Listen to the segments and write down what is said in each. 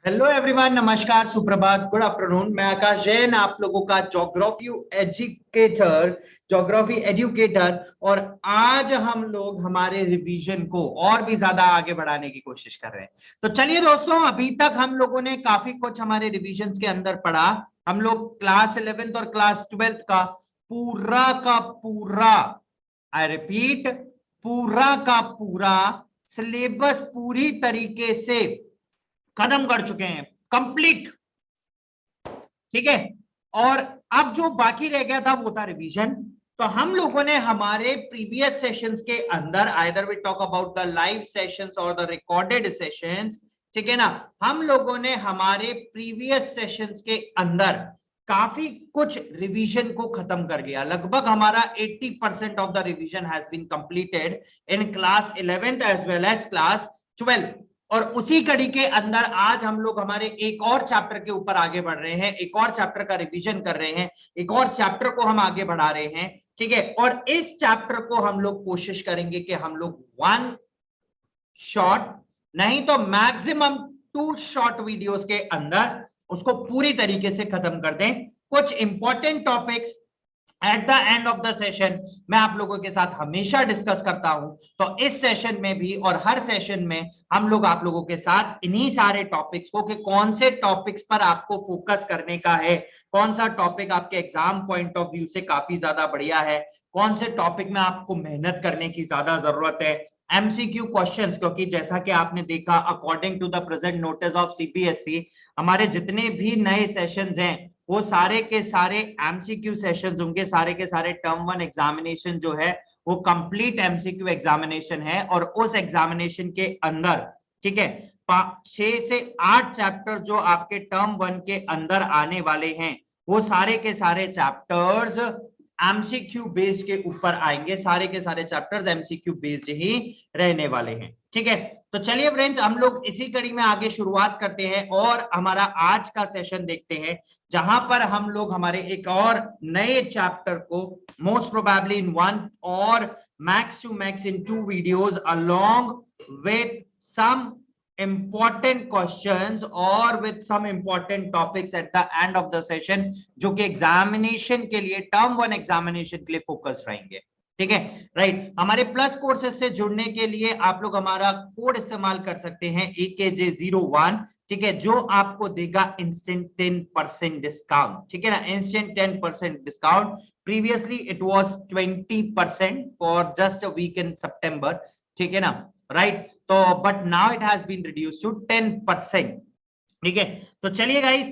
Hello everyone, नमस्कार, सुप्रभात, good afternoon. मैं आकाश जैन, आप लोगों का ज्योग्राफी एजुकेटर। और आज हम लोग हमारे रिवीजन को और भी ज्यादा आगे बढ़ाने की कोशिश कर रहे हैं। तो चलिए दोस्तों, अभी तक हम लोगों ने काफी कुछ हमारे रिवीजन के अंदर पढ़ा। हम लोग क्लास 11th और क्लास 12th का पूरा, आई रिपीट, पूरा का पूरा सिलेबस पूरी तरीके से खत्म कर चुके हैं, कंप्लीट। ठीक है। और अब जो बाकी रह गया था वो था रिवीजन। तो हम लोगों ने हमारे प्रीवियस सेशंस के अंदर, either we talk about the live sessions और द रिकॉर्डेड सेशंस, ठीक है ना, हम लोगों ने हमारे प्रीवियस सेशंस के अंदर काफी कुछ रिवीजन को खत्म कर लिया। लगभग हमारा 80% of the revision has been completed in class 11th as well as class 12th। और उसी कड़ी के अंदर आज हम लोग हमारे एक और चैप्टर के ऊपर आगे बढ़ रहे हैं, एक और चैप्टर का रिवीजन कर रहे हैं, एक और चैप्टर को हम आगे बढ़ा रहे हैं। ठीक है। और इस चैप्टर को हम लोग कोशिश करेंगे कि हम लोग 1 शॉर्ट नहीं तो मैक्सिमम 2 शॉर्ट वीडियोस के अंदर उसको पूरी तरीके से खत्म कर दें। कुछ important topics at the end of the session मैं आप लोगों के साथ हमेशा डिस्कस करता हूं। तो इस सेशन में भी और हर सेशन में हम लोग आप लोगों के साथ इन्हीं सारे टॉपिक्स को, कि कौन से टॉपिक्स पर आपको फोकस करने का है, कौन सा टॉपिक आपके एग्जाम पॉइंट ऑफ व्यू से काफी ज्यादा बढ़िया है, कौन से टॉपिक में आपको मेहनत करने की ज्यादा जरूरत है। एमसीक्यू क्वेश्चंस, क्योंकि जैसा कि आपने देखा, according to the present notice of CBSE, हमारे जितने भी नए सेशंस हैं वो सारे के सारे एमसीक्यू सेशंस होंगे। सारे के सारे टर्म 1 एग्जामिनेशन जो है वो कंप्लीट एमसीक्यू एग्जामिनेशन है। और उस एग्जामिनेशन के अंदर, ठीक है, 6 से 8 चैप्टर जो आपके टर्म 1 के अंदर आने वाले हैं वो सारे के सारे चैप्टर्स एमसीक्यू बेस्ड के ऊपर आएंगे। सारे के सारे चैप्टर्स एमसीक्यू बेस्ड ही रहने वाले हैं। ठीक है। तो चलिए फ्रेंड्स, हम लोग इसी कड़ी में आगे शुरुआत करते हैं और हमारा आज का सेशन देखते हैं, जहां पर हम लोग हमारे एक और नए चैप्टर को मोस्ट प्रोबेबली इन 1 और max to max in 2 videos along with some important questions और with some important topics at the end of the session, जो कि एग्जामिनेशन के लिए, टर्म 1 एग्जामिनेशन के लिए फोकस रहेंगे। ठीक है, राइट। हमारे प्लस कोर्सेज से जुड़ने के लिए आप लोग हमारा कोड इस्तेमाल कर सकते हैं AKJ01, ठीक है, जो आपको देगा इंस्टेंट 10% डिस्काउंट। ठीक है ना, instant 10% discount. Previously it was 20% for just a week in September. ठीक है ना, राइट। तो but now it has been reduced to 10%। ठीक है। तो चलिए गाइस,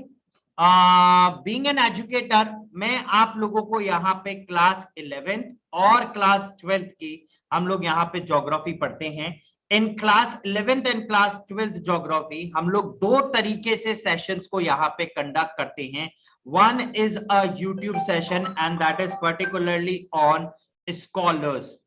बीइंग एन एजुकेटर, मैं आप लोगों को यहाँ पे क्लास 11th और क्लास 12th की हम लोग यहाँ पे ज्योग्राफी पढ़ते हैं। इन class 11th and class 12th geography हम लोग 2 तरीके से सेशंस को यहाँ पे कंडक्ट करते हैं। One is a YouTube session and that is particularly on scholars,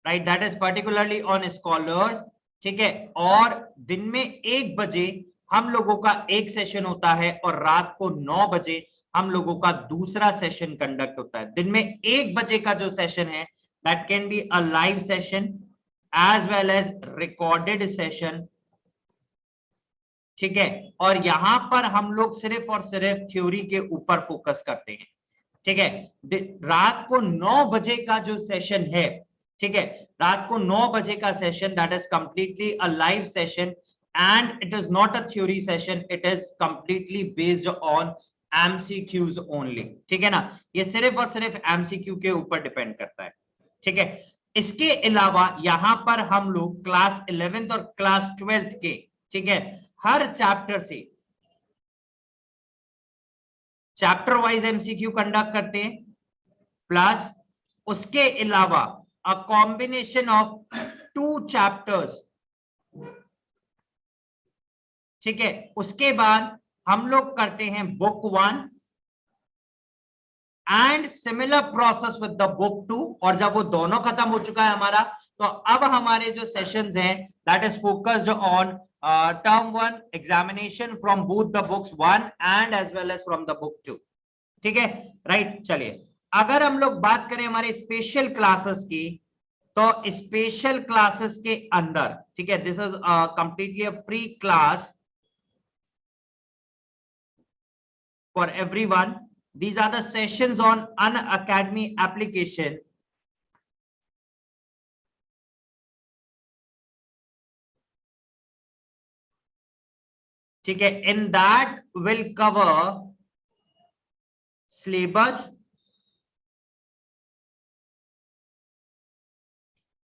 right, that is particularly on scholars. ठीक है। और दिन में 1 बजे हम लोगों का एक सेशन होता है और रात को 9 बजे हम लोगों का दूसरा सेशन कंडक्ट होता है। दिन में 1 बजे का जो सेशन है that can be a live session as well as recorded session. ठीक है। और यहां पर हम लोग सिर्फ और सिर्फ थ्योरी के ऊपर फोकस करते हैं। ठीक है। रात को 9 बजे का जो सेशन है, ठीक है, रात को 9 बजे का session that is completely a live session and it is not a theory session, it is completely based on MCQs only. ठीक है ना, ये सिर्फ और सिर्फ एमसीक्यू के ऊपर डिपेंड करता है। ठीक है। इसके अलावा यहां पर हम लोग क्लास 11th और क्लास 12th के, ठीक है, हर चैप्टर से चैप्टर वाइज एमसीक्यू कंडक्ट करते हैं, प्लस उसके अलावा a combination of 2 chapters। ठीक है। उसके बाद हम लोग करते हैं book 1 and similar process with the book 2। और जब वो दोनों खत्म हो चुका है हमारा, तो अब हमारे जो सेशंस हैं that is focused on term 1 examination from both the books 1 and as well as from the book 2। ठीक है, राइट। चलिए, अगर हम लोग बात करें हमारे स्पेशल क्लासेस की, तो स्पेशल क्लासेस के अंदर, ठीक है, this is completely a free class for everyone. These are the sessions on Unacademy application. ठीक है, in that will cover syllabus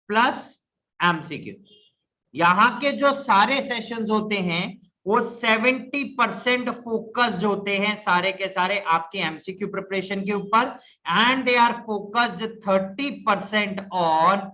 plus MCQ. यहां के जो सारे सेशंस होते हैं वो 70% फोकस्ड होते हैं सारे के सारे आपके एमसीक्यू प्रिपरेशन के ऊपर, and they are focused 30% on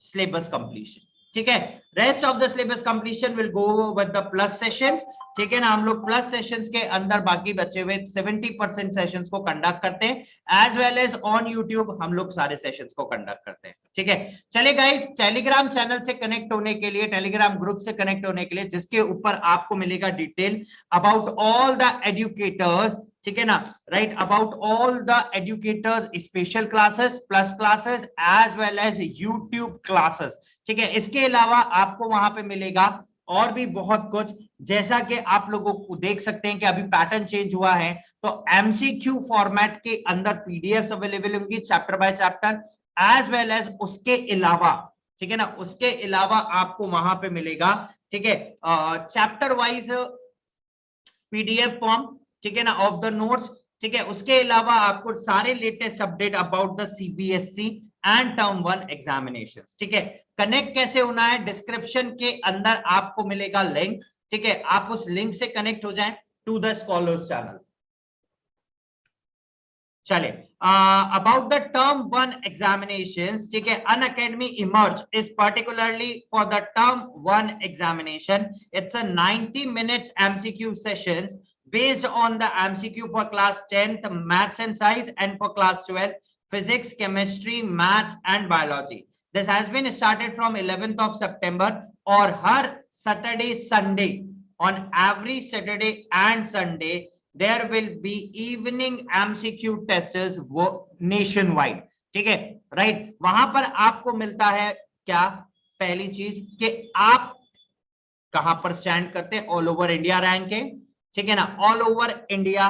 syllabus completion. ठीक है, rest of the syllabus completion will go with the plus sessions. ठीक है ना, हम लोग प्लस सेशंस के अंदर बाकी बचे हुए 70% सेशंस को कंडक्ट करते हैं, as well as on YouTube हम लोग सारे सेशंस को कंडक्ट करते हैं. ठीक है, चलिए गाइस, टेलीग्राम चैनल से कनेक्ट होने के लिए, टेलीग्राम ग्रुप से कनेक्ट होने के लिए, जिसके ऊपर आपको मिलेगा detail about all the educators, ठीक है ना, right, about all the educators, special classes, plus classes, as well as YouTube classes. ठीक है, इसके अलावा आपको वहां पे मिलेगा और भी बहुत कुछ, जैसा कि आप लोगों को देख सकते हैं कि अभी पैटर्न चेंज हुआ है, तो एमसीक्यू फॉर्मेट के अंदर पीडीएफ अवेलेबल होंगी chapter by chapter, as well as उसके अलावा, ठीक है ना, उसके अलावा आपको वहां पे मिलेगा, ठीक है, चैप्टर वाइज पीडीएफ फॉर्म, ठीक है ना, ऑफ द नोट्स. ठीक है, उसके अलावा आपको सारे latest update about the CBSE and term 1 examinations. ठीक है, कनेक्ट कैसे होना है, डिस्क्रिप्शन के अंदर आपको मिलेगा लिंक. ठीक है, आप उस लिंक से कनेक्ट हो जाएं टू द स्कॉलर्स चैनल. चले, अबाउट द टर्म 1 एग्जामिनेशंस. ठीक है, Unacademy emerge is particularly for the term 1 examination. It's a 90 minutes MCQ sessions based on the MCQ for class 10th maths and science, and for class 12th physics, chemistry, maths and biology. This has been started from 11th of September, और हर Saturday Sunday, on every Saturday and Sunday there will be evening MCQ tests nationwide. ठीक है, right, वहां पर आपको मिलता है क्या, पहली चीज कि आप कहां पर स्टैंड करते हैं, ऑल ओवर इंडिया रैंक है. ठीक है ना, ऑल ओवर इंडिया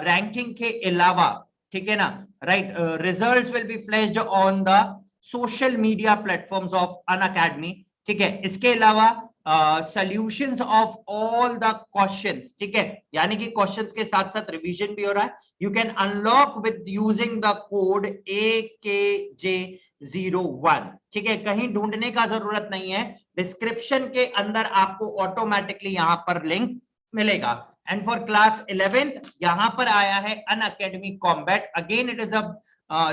रैंकिंग के अलावा, ठीक है ना, right, results will be flashed on the social media platforms of Unacademy. ठीक है, इसके अलावा solutions of all the questions. ठीक है, यानी कि क्वेश्चंस के साथ साथ रिवीजन भी हो रहा है. You can unlock with using the code AKJ01. ठीक है, कहीं ढूंढने का जरूरत नहीं है, डिस्क्रिप्शन के अंदर आपको ऑटोमेटिकली यहां पर लिंक मिलेगा. एंड फॉर क्लास 11th यहां पर आया है Unacademy combat. Again it is a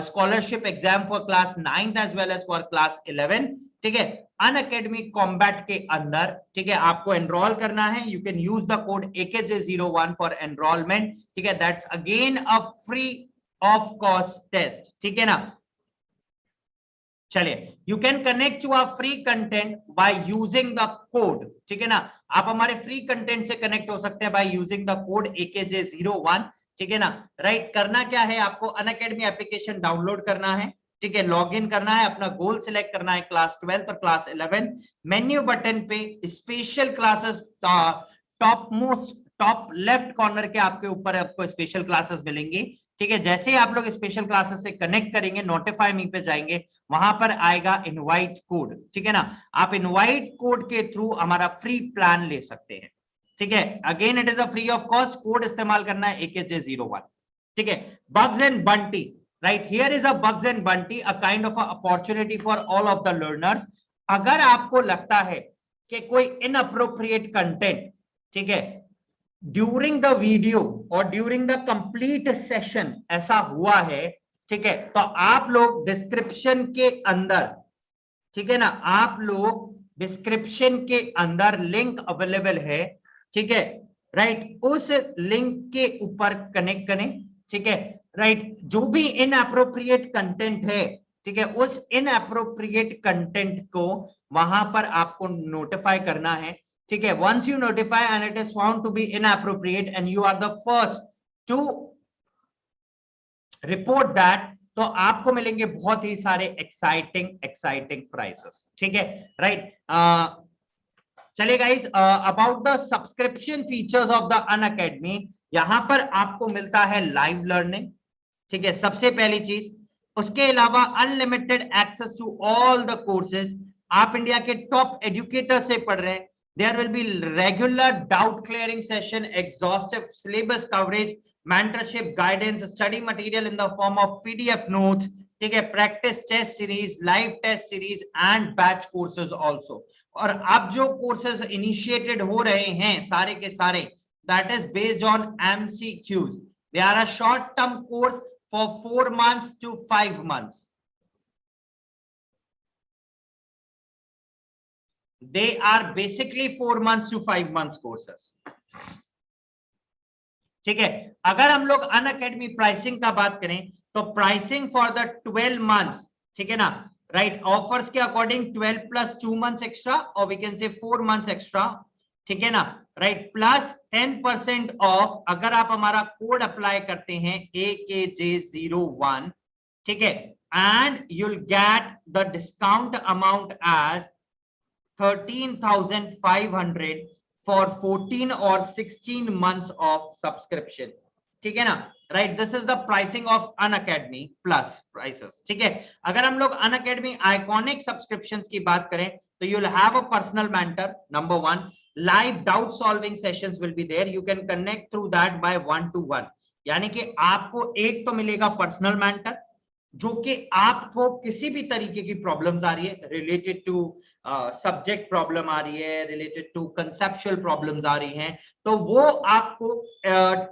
scholarship exam for class 9th as well as for class 11. ठीक है, अनअकैडमी कॉम्बैट के अंदर, ठीक है, आपको एनरोल करना है. You can use the code AKJ01 for enrolment. ठीक है, that's again a free of cost test. ठीक है ना, चलिए, you can connect to our free content by using the code. ठीक है ना, आप हमारे फ्री कंटेंट से कनेक्ट हो सकते हैं bye using the code AKJ01. ठीक है ना, राइट, करना क्या है, आपको अनअकैडमी एप्लीकेशन डाउनलोड करना है. ठीक है, लॉग इन करना है, अपना गोल सिलेक्ट करना है, क्लास 12th और क्लास 11th. मेन्यू बटन पे special classes, top most top left corner के आपके ऊपर आपको स्पेशल क्लासेस मिलेंगी. ठीक है, जैसे ही आप लोग स्पेशल क्लासेस से कनेक्ट करेंगे, नोटिफाई मी पे जाएंगे, वहां पर आएगा इनवाइट कोड. ठीक है ना, आप इनवाइट कोड के थ्रू हमारा फ्री प्लान ले सकते हैं. ठीक है, again it is a free of cost. Code इस्तेमाल करना है AKJ01. ठीक है, bugs and Bunty, right, here is a bugs and Bunty, a kind of opportunity for all of the learners. अगर आपको लगता है कि कोई इनअप्रोप्रिएट कंटेंट, ठीक है, ड्यूरिंग द वीडियो और ड्यूरिंग द कंप्लीट सेशन ऐसा हुआ है, ठीक है, तो आप लोग डिस्क्रिप्शन के अंदर, ठीक है ना, आप लोग डिस्क्रिप्शन के अंदर लिंक अवेलेबल है. ठीक है, राइट, उस लिंक के ऊपर कनेक्ट करें. ठीक है, राइट, जो भी इनअप्रोप्रिएट कंटेंट है, ठीक है, उस इनअप्रोप्रिएट कंटेंट को वहां पर आपको नोटिफाई करना है. ठीक है, once you notify and it is found to be inappropriate and you are the first to report that, तो आपको मिलेंगे बहुत ही सारे एक्साइटिंग प्राइसेस, ठीक है, राइट। चलिए guys, about the subscription features of the Unacademy, यहां पर आपको मिलता है लाइव लर्निंग, ठीक है, सबसे पहली चीज। उसके अलावा unlimited access to all the courses, आप इंडिया के टॉप एजुकेटर से पढ़ रहे हैं। There will be regular doubt clearing session, exhaustive syllabus coverage, mentorship, guidance, study material in the form of PDF notes, ठीक है, practice test series, live test series and batch courses also. और अब जो courses initiated हो रहे हैं सारे के सारे, that is based on MCQs. They are a short term course for 4 months to 5 months. They are basically 4 months to 5 months courses. ठीक है, अगर हम लोग अनअकैडमी प्राइसिंग का बात करें तो प्राइसिंग फॉर द 12 मंथ्स, ठीक है ना, राइट, ऑफर्स के अकॉर्डिंग 12 प्लस 2 मंथ्स एक्स्ट्रा, और we can say 4 months extra, ठीक है ना, राइट, प्लस 10% ऑफ अगर आप हमारा कोड अप्लाई करते हैं AKJ01, ठीक है, and you'll get the discount amount as 13,500 for 14 or 16 months of subscription, ठीक है ना, right. This is the pricing of Unacademy plus prices, ठीक है। अगर हम लोग अनअकैडमी आइकॉनिक सब्सक्रिप्शंस की बात करें तो you'll have a personal mentor, number 1, live doubt solving sessions will be there, you can connect through that by 1-to-1, यानी कि आपको एक तो मिलेगा पर्सनल मेंटर, जो कि आपको किसी भी तरीके की प्रॉब्लम्स आ रही है रिलेटेड टू सब्जेक्ट, प्रॉब्लम आ रही है रिलेटेड टू कंसेप्चुअल प्रॉब्लम्स आ रही हैं, तो वो आपको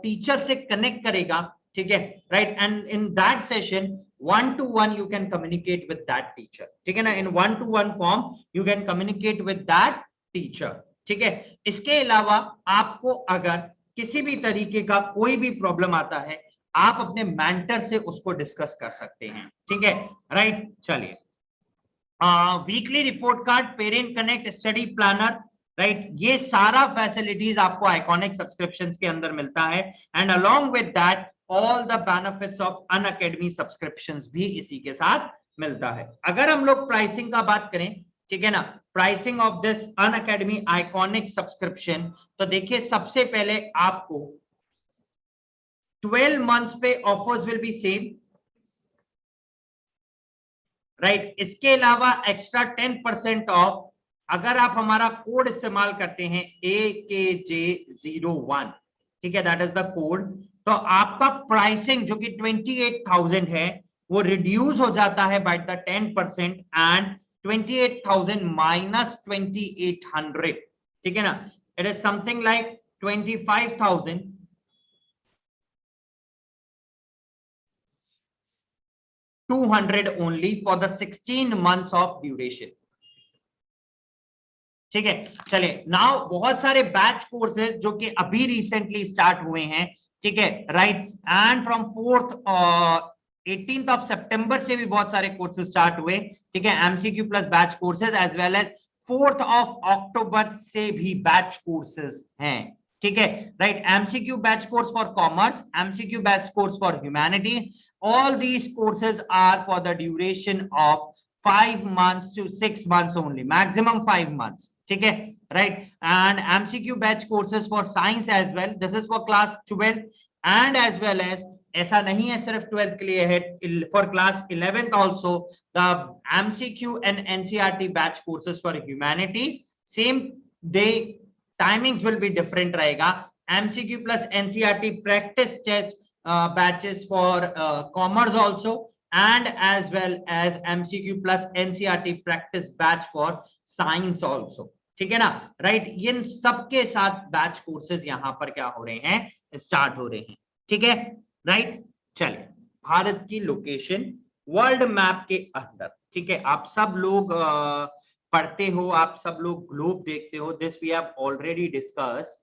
टीचर से कनेक्ट करेगा, ठीक है, राइट। And in that session 1-to-1 you can communicate with that teacher, ठीक है ना, इन 1-to-1 form you can communicate with that teacher, ठीक है। इसके अलावा आपको अगर किसी भी तरीके का कोई भी प्रॉब्लम आता है, आप अपने मेंटर से उसको डिस्कस कर सकते हैं, ठीक है, राइट। चलिए, weekly report card, parent connect, study planner, right, ये सारा फैसिलिटीज आपको आइकॉनिक सब्सक्रिप्शंस के अंदर मिलता है, and along with that all the benefits of Unacademy subscriptions भी इसी के साथ मिलता है। अगर हम लोग प्राइसिंग का बात करें, ठीक है ना, pricing of this Unacademy iconic subscription, तो देखिए सबसे पहले आपको 12 months पे offers will be same, right. इसके अलावा एक्स्ट्रा 10% ऑफ अगर आप हमारा कोड इस्तेमाल करते हैं AKJ01, ठीक है, दैट इज द कोड, तो आपका प्राइसिंग जो कि 28,000 है वो रिड्यूस हो जाता है बाय द 10%, एंड 28,000 माइनस 2,800, ठीक है ना, it is something like 25,000 200 only for the 16 months of duration, ठीक है। चलिए, नाउ बहुत सारे बैच कोर्सेज जो कि अभी रिसेंटली स्टार्ट हुए हैं, ठीक है, राइट, and from 18th of September से भी बहुत सारे कोर्सेज स्टार्ट हुए, ठीक है, MCQ plus batch courses, as well as 4th of October से भी बैच कोर्सेज हैं, ठीक है, right. MCQ batch course for commerce, MCQ batch course for humanities, all these courses are for the duration of 5 months to 6 months only, maximum 5 months, ठीक है, right। and MCQ batch courses for science as well, this is for class 12, and as well as ऐसा नहीं है सिर्फ 12th के लिए है, for class 11th also the MCQ and NCERT batch courses for humanities, same day timings will be different रहेगा, MCQ plus NCERT practice test batches for commerce also, and as well as MCQ plus NCERT practice batch for science also, ठीक है ना, right. इन सबके साथ batch courses यहां पर क्या हो रहे हैं, स्टार्ट हो रहे हैं, ठीक है, राइट। चलिए, भारत की लोकेशन वर्ल्ड मैप के अंदर, ठीक है, आप सब लोग पढ़ते हो, आप सब लोग ग्लोब देखते हो, this we have already discuss.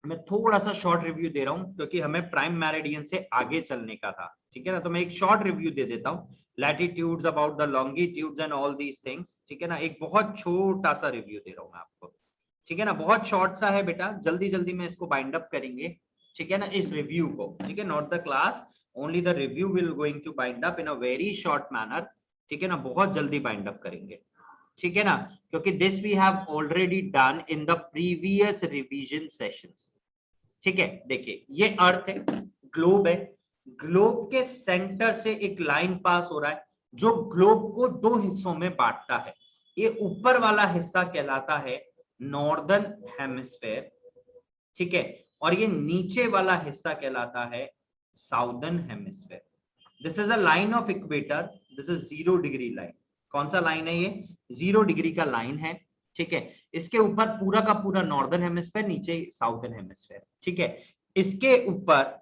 मैं थोड़ा सा शॉर्ट रिव्यू दे रहा हूं क्योंकि हमें प्राइम मेरिडियन से आगे चलने का था, ठीक है ना, तो मैं एक शॉर्ट रिव्यू दे देता हूं, latitudes about the longitudes and all these things, ठीक है ना, एक बहुत छोटा सा रिव्यू दे रहा हूं मैं आपको, ठीक है ना, बहुत शॉर्ट सा है बेटा, जल्दी जल्दी में इसको बाइंड अप करेंगे, ठीक है ना, इस रिव्यू को, ठीक है, not the class, only the review will going to bind up in a very short manner, ठीक है ना, बहुत जल्दी बाइंड अप करेंगे, ठीक है ना, क्योंकि this we have already done in the previous revision sessions, ठीक है। देखिए ये अर्थ है, ग्लोब है, ग्लोब के सेंटर से एक लाइन पास हो रहा है जो ग्लोब को दो हिस्सों में बांटता है, ये ऊपर वाला हिस्सा कहलाता है नॉर्दर्न हेमिस्फेयर, ठीक है, और ये नीचे वाला हिस्सा कहलाता है southern hemisphere. This is a line of equator, this is 0 degree line. कौन सा लाइन है ये? 0 डिग्री का लाइन है, ठीक है। इसके ऊपर पूरा का पूरा नॉर्दर्न हेमिस्फेयर, नीचे साउदर्न हेमिस्फेयर, ठीक है। इसके ऊपर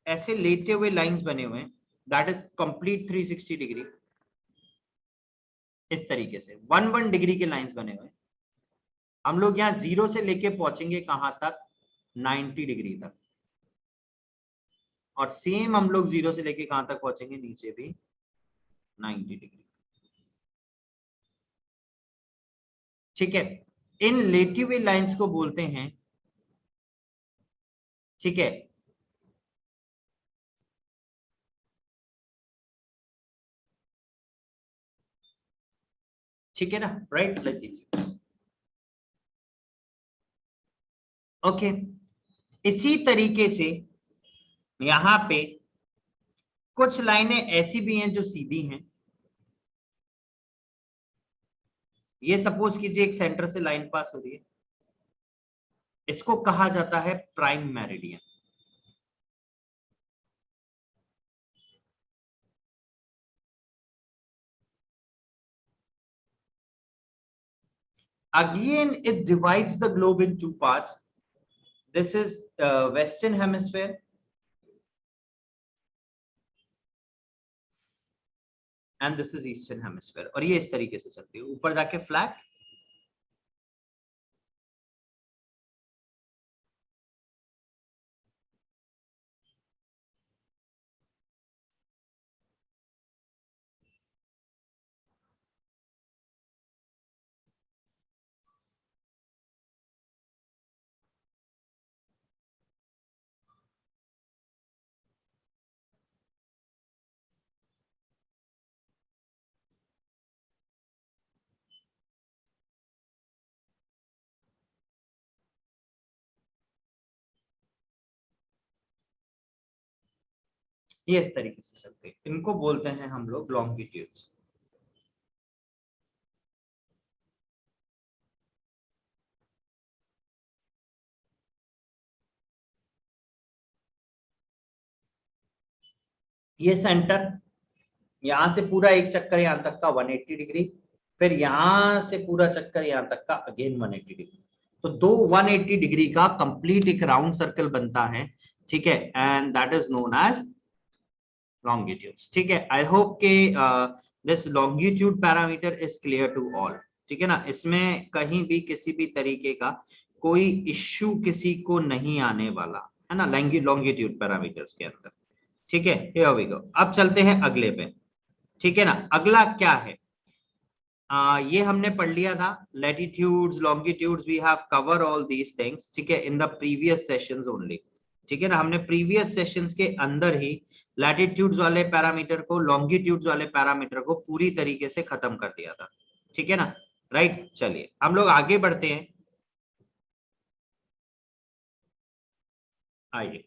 ऐसे लेटे हुए लाइंस बने हुए हैं, दैट इज कंप्लीट 360 डिग्री, इस तरीके से 1 डिग्री के लाइंस बने हुए हैं। हम लोग यहाँ 0 से लेके पहुंचेंगे कहां तक? 90 डिग्री तक, और सेम हम लोग 0 से लेके कहां तक पहुंचेंगे? नीचे भी 90 डिग्री, ठीक है। इन लेटी हुई लाइंस को बोलते हैं, ठीक है, ठीक है ना, राइट, लिख दीजिए, ओके। इसी तरीके से यहां पे कुछ लाइनें ऐसी भी हैं जो सीधी हैं, ये सपोज कीजिए एक सेंटर से लाइन पास हो रही है, इसको कहा जाता है prime meridian. Again, it divides the globe in two parts. This is Western Hemisphere, and this is Eastern Hemisphere. और ये इस तरीके से चलती है, ऊपर जाके फ्लैट, ये इस तरीके से चलते हैं, इनको बोलते हैं हम लोग लॉन्गिट्यूड्स। ये सेंटर, यहां से पूरा एक चक्कर यहां तक का 180 डिग्री, फिर यहां से पूरा चक्कर यहां तक का अगेन 180 डिग्री, तो दो 180 डिग्री का कंप्लीट एक राउंड सर्कल बनता है, ठीक है, and that is known as longitudes, ठीक है। आई होप के this longitude parameter is clear to all, ठीक है ना, इसमें कहीं भी किसी भी तरीके का कोई इश्यू किसी को नहीं आने वाला है ना, लॉन्गिट्यूड पैरामीटर्स के अंदर, ठीक है। हियर वी गो, अब चलते हैं अगले पे, ठीक है ना। अगला क्या है? ये हमने पढ़ लिया था, latitudes, longitudes, we have cover all these things, ठीक है, in the previous sessions only, ठीक है ना। हमने प्रीवियस सेशंस के अंदर ही लैटिट्यूड्स वाले पैरामीटर को, लॉन्गिट्यूड्स वाले पैरामीटर को पूरी तरीके से खत्म कर दिया था, ठीक है ना, राइट। चलिए हम लोग आगे बढ़ते हैं, आइए,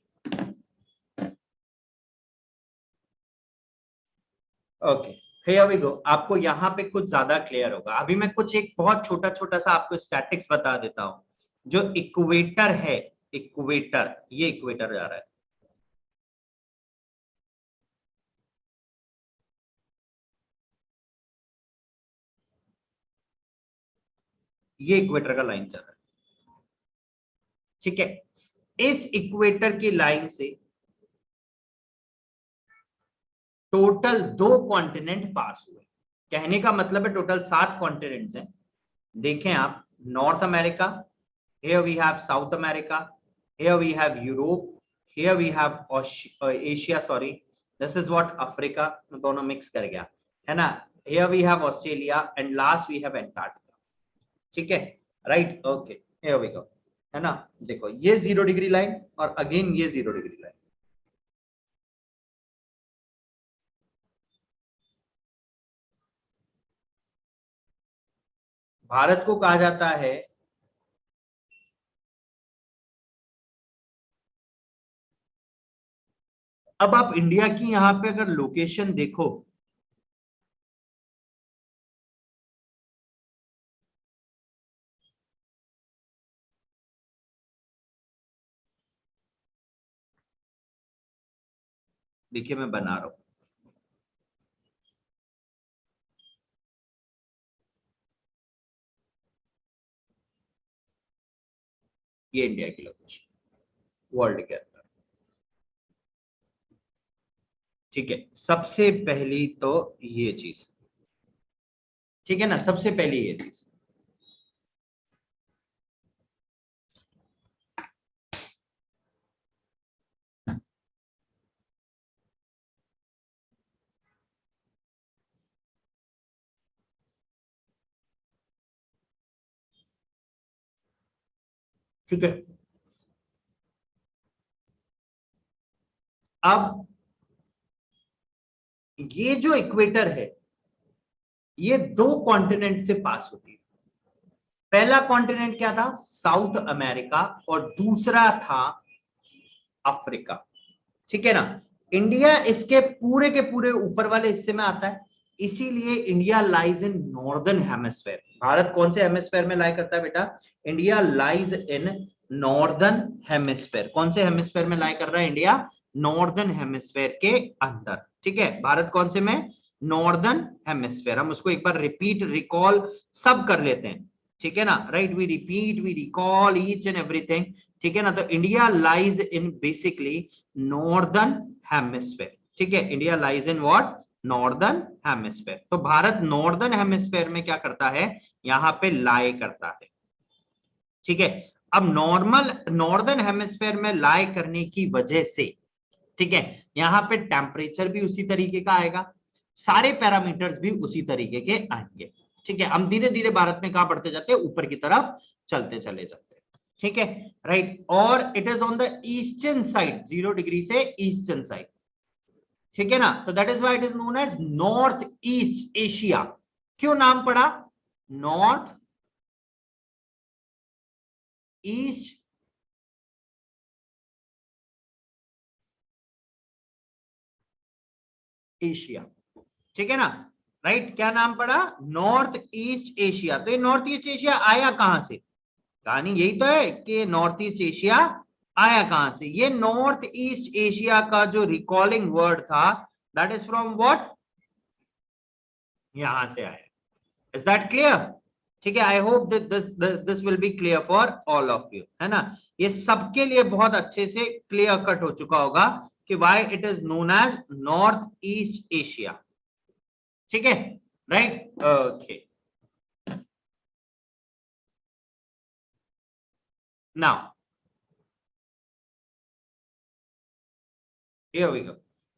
ओके, हियर वी गो। आपको यहाँ पे कुछ ज्यादा क्लियर होगा। अभी मैं कुछ एक बहुत छोटा छोटा सा आपको स्टैटिक्स बता देता हूँ। जो इक्वेटर है, इक्वेटर, ये इक्वेटर जा रहा है, ये इक्वेटर का लाइन चल रहा है, ठीक है। इस इक्वेटर की लाइन से टोटल 2 कॉन्टिनेंट पास हुए, कहने का मतलब है टोटल 7 कॉन्टिनेंट्स हैं। देखें आप, north America, here we have South America, here we have Europe, here we have Asia, sorry, this is what Africa, दोनों मिक्स कर गया है ना, here we have Australia and last we have Antarctica, ठीक है, right, okay. Here we go, है ना। देखो ये 0 डिग्री लाइन और अगेन ये 0 डिग्री लाइन। भारत को कहा जाता है अब आप इंडिया की यहां पे अगर लोकेशन देखो, देखिए मैं बना रहा हूं, ये इंडिया की लोकेशन वर्ल्ड के अंदर। ठीक है, सबसे पहली तो ये चीज, ठीक है ना, सबसे पहली ये चीज। ठीक है, अब ये जो इक्वेटर है ये 2 कॉन्टिनेंट से पास होती है। पहला कॉन्टिनेंट क्या था? साउथ अमेरिका, और दूसरा था अफ्रीका। ठीक है ना। इंडिया इसके पूरे के पूरे ऊपर वाले हिस्से में आता है, इसीलिए India lies in northern hemisphere. Bharat कौन से हेमिस्फेयर में लाई करता है बेटा? India lies in northern hemisphere. कौन से हेमिस्फेयर में लाई कर रहा है इंडिया? नॉर्दर्न हेमिस्फेयर के अंदर। ठीक है, भारत कौन से में? Northern hemisphere. हम उसको एक बार रिपीट रिकॉल सब कर लेते हैं, ठीक है ना। Right, we repeat, we recall each and everything. ठीक है ना। तो India lies in basically northern hemisphere. ठीक है, India lies in what? Northern hemisphere. तो भारत नॉर्दर्न हेमिस्फेयर में क्या करता है? यहां पे लाई करता है। ठीक है, अब नॉर्मल नॉर्दर्न हेमिस्फेयर में लाई करने की वजह से, ठीक है, यहां पे टेम्परेचर भी उसी तरीके का आएगा, सारे पैरामीटर्स भी उसी तरीके के आएंगे। ठीक है, हम धीरे धीरे भारत में कहां बढ़ते जाते हैं? ऊपर की तरफ चलते चले जाते हैं। ठीक है, राइट। और it is on the eastern side, 0 degree से ईस्टर्न साइड। ठीक है ना। तो that is why it is known as north east Asia. क्यों नाम पड़ा नॉर्थ ईस्ट एशिया? ठीक है ना, राइट। क्या नाम पड़ा? North east Asia. तो ये नॉर्थ ईस्ट एशिया आया कहां से? कहानी यही तो है कि नॉर्थ ईस्ट एशिया आया कहां से। ये नॉर्थ ईस्ट एशिया का जो रिकॉलिंग वर्ड था, दैट इज फ्रॉम व्हाट? यहां से आया। Is that clear? ठीक है, I hope this will be clear for all of you, है ना। ये सबके लिए बहुत अच्छे से क्लियर कट हो चुका होगा कि why it is known as north east Asia. ठीक है, right, okay. Now here we go.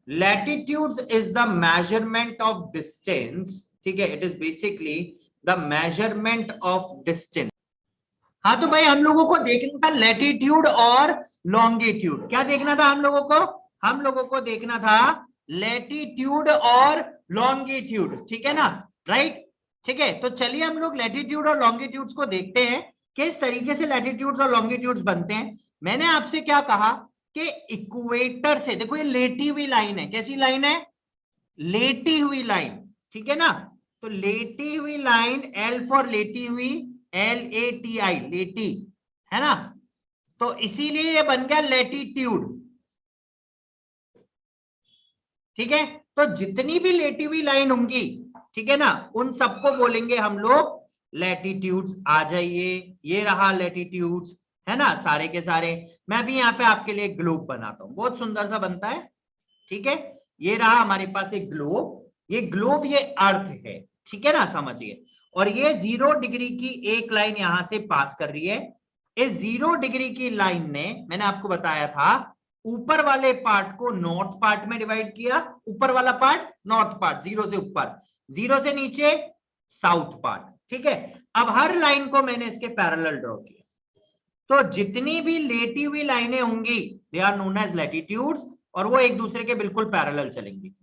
Latitudes is the measurement of distance. ठीक है, it is basically the measurement of distance. हाँ, तो भाई हम लोगों को देखना था लैटिट्यूड और लॉन्गिट्यूड। क्या देखना था हम लोगों को? हम लोगों को देखना था लैटिट्यूड और लॉन्गिट्यूड। ठीक है ना, राइट। ठीक है, तो चलिए हम लोग लैटिट्यूड और लॉन्गिट्यूड्स को देखते हैं, किस तरीके से लैटिट्यूड्स और लॉन्गिट्यूड्स बनते हैं। मैंने आपसे क्या कहा कि इक्वेटर से, देखो ये लेटी हुई लाइन है। कैसी लाइन है? लेटी हुई लाइन। ठीक है ना। तो लेटी हुई लाइन, एल फॉर लेटी हुई, LATI, लेटी, है ना। तो इसीलिए ये बन गया लैटिट्यूड। ठीक है, तो जितनी भी लेटी हुई लाइन होंगी, ठीक है ना, उन सबको बोलेंगे हम लोग लैटिट्यूड्स। आ जाइए, ये रहा लैटिट्यूड्स, है ना, सारे के सारे। मैं भी यहाँ पे आपके लिए ग्लोब बनाता हूं, बहुत सुंदर सा बनता है। ठीक है, ये रहा हमारे पास एक ग्लोब। ये ग्लोब, ये अर्थ है। ठीक है ना, समझिए। और ये 0 डिग्री की एक लाइन यहां से पास कर रही है। इस 0 डिग्री की लाइन ने, मैंने आपको बताया था, ऊपर वाले पार्ट को नॉर्थ पार्ट में डिवाइड किया। ऊपर वाला पार्ट नॉर्थ पार्ट, 0 से ऊपर, 0 से नीचे साउथ पार्ट। ठीक है, अब हर लाइन को मैंने इसके पैरेलल ड्रॉ किया। तो जितनी भी लेटी हुई लाइनें होंगी they are known as latitudes, और वो एक दूसरे के बिल्कुल पैरेलल चलेंगी।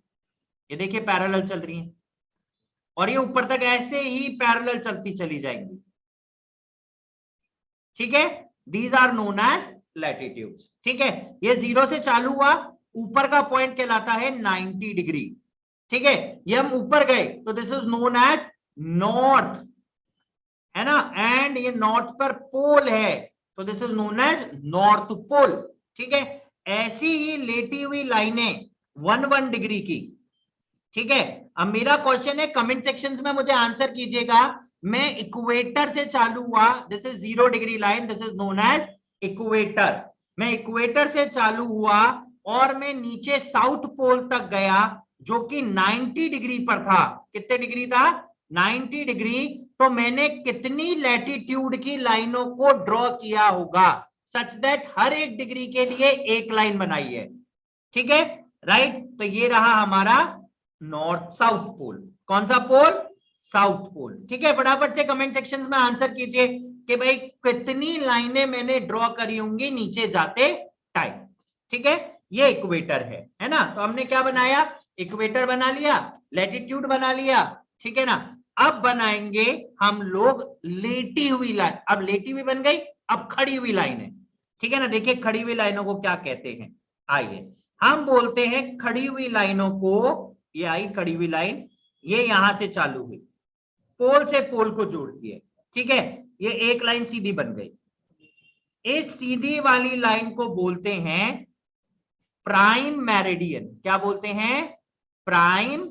ये देखिए पैरेलल चल रही है, और ये ऊपर तक ऐसे ही पैरेलल चलती चली जाएंगी। ठीक है, these are known as latitudes. ठीक है, ये 0 से चालू हुआ, ऊपर का पॉइंट कहलाता है 90 डिग्री। ठीक है, ये हम ऊपर गए तो this is known as north, है ना, एंड ये नॉर्थ पर पोल है तो this is known as north pole. ठीक है, ऐसी ही लेटी हुई लाइनें 1 डिग्री की। ठीक है, अब मेरा क्वेश्चन है, कमेंट सेक्शंस में मुझे आंसर कीजिएगा, मैं इक्वेटर से चालू हुआ, this is 0 degree line, this is known as equator. मैं इक्वेटर से चालू हुआ और मैं नीचे साउथ पोल तक गया जो कि 90 डिग्री पर था। कितने डिग्री था? 90 डिग्री। तो मैंने कितनी लैटिट्यूड की लाइनों को ड्रॉ किया होगा सच दैट हर एक डिग्री के लिए एक लाइन बनाई है। ठीक है, राइट। तो ये रहा हमारा नॉर्थ साउथ पोल। कौन सा पोल? South pole. ठीक है, फटाफट से कमेंट सेक्शन में आंसर कीजिए कि भाई कितनी लाइनें मैंने ड्रॉ करी होंगी नीचे जाते टाइम। ठीक है, ये इक्वेटर है ना। तो हमने क्या बनाया? इक्वेटर बना लिया, लैटिट्यूड बना लिया। ठीक है ना, अब बनाएंगे हम लोग लेटी हुई लाइन। अब लेटी हुई बन गई, अब खड़ी हुई लाइन है। ठीक है ना, देखिए खड़ी हुई लाइनों को क्या कहते हैं। आइए हम बोलते हैं खड़ी हुई लाइनों को, ये आई खड़ी हुई लाइन, ये यहां से चालू हुई, पोल से पोल को जोड़ती है। ठीक है, ये एक लाइन सीधी बन गई। इस सीधी वाली लाइन को बोलते हैं प्राइम मेरिडियन। क्या बोलते हैं? Prime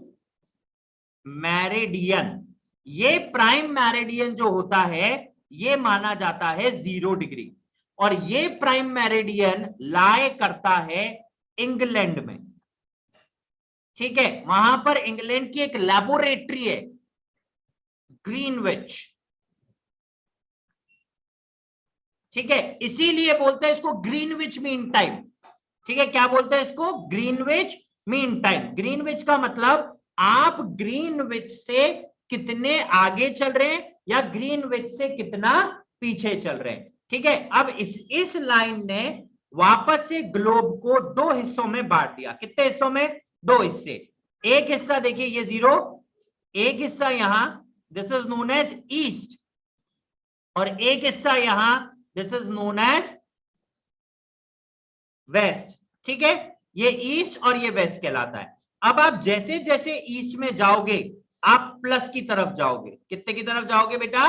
meridian. ये प्राइम मेरिडियन जो होता है ये माना जाता है 0 डिग्री, और ये प्राइम मेरिडियन लाई करता है इंग्लैंड में। ठीक है, वहां पर इंग्लैंड की एक लैबोरेटरी है, ग्रीनविच। ठीक है, इसीलिए बोलते हैं इसको ग्रीनविच मीन टाइम। ठीक है, क्या बोलते हैं इसको? Greenwich mean time. ग्रीनविच का मतलब आप ग्रीनविच से कितने आगे चल रहे हैं या ग्रीनविच से कितना पीछे चल रहे हैं। ठीक है, अब इस लाइन ने वापस से ग्लोब को 2 हिस्सों में बांट दिया। कितने हिस्सों में? 2 हिस्से। एक हिस्सा देखिए ये 0, एक हिस्सा यहां, this is known as east, और एक हिस्सा यहां, this is known as west. ठीक है, ये ईस्ट और ये वेस्ट कहलाता है। अब आप जैसे जैसे ईस्ट में जाओगे आप प्लस की तरफ जाओगे। कितने की तरफ जाओगे बेटा?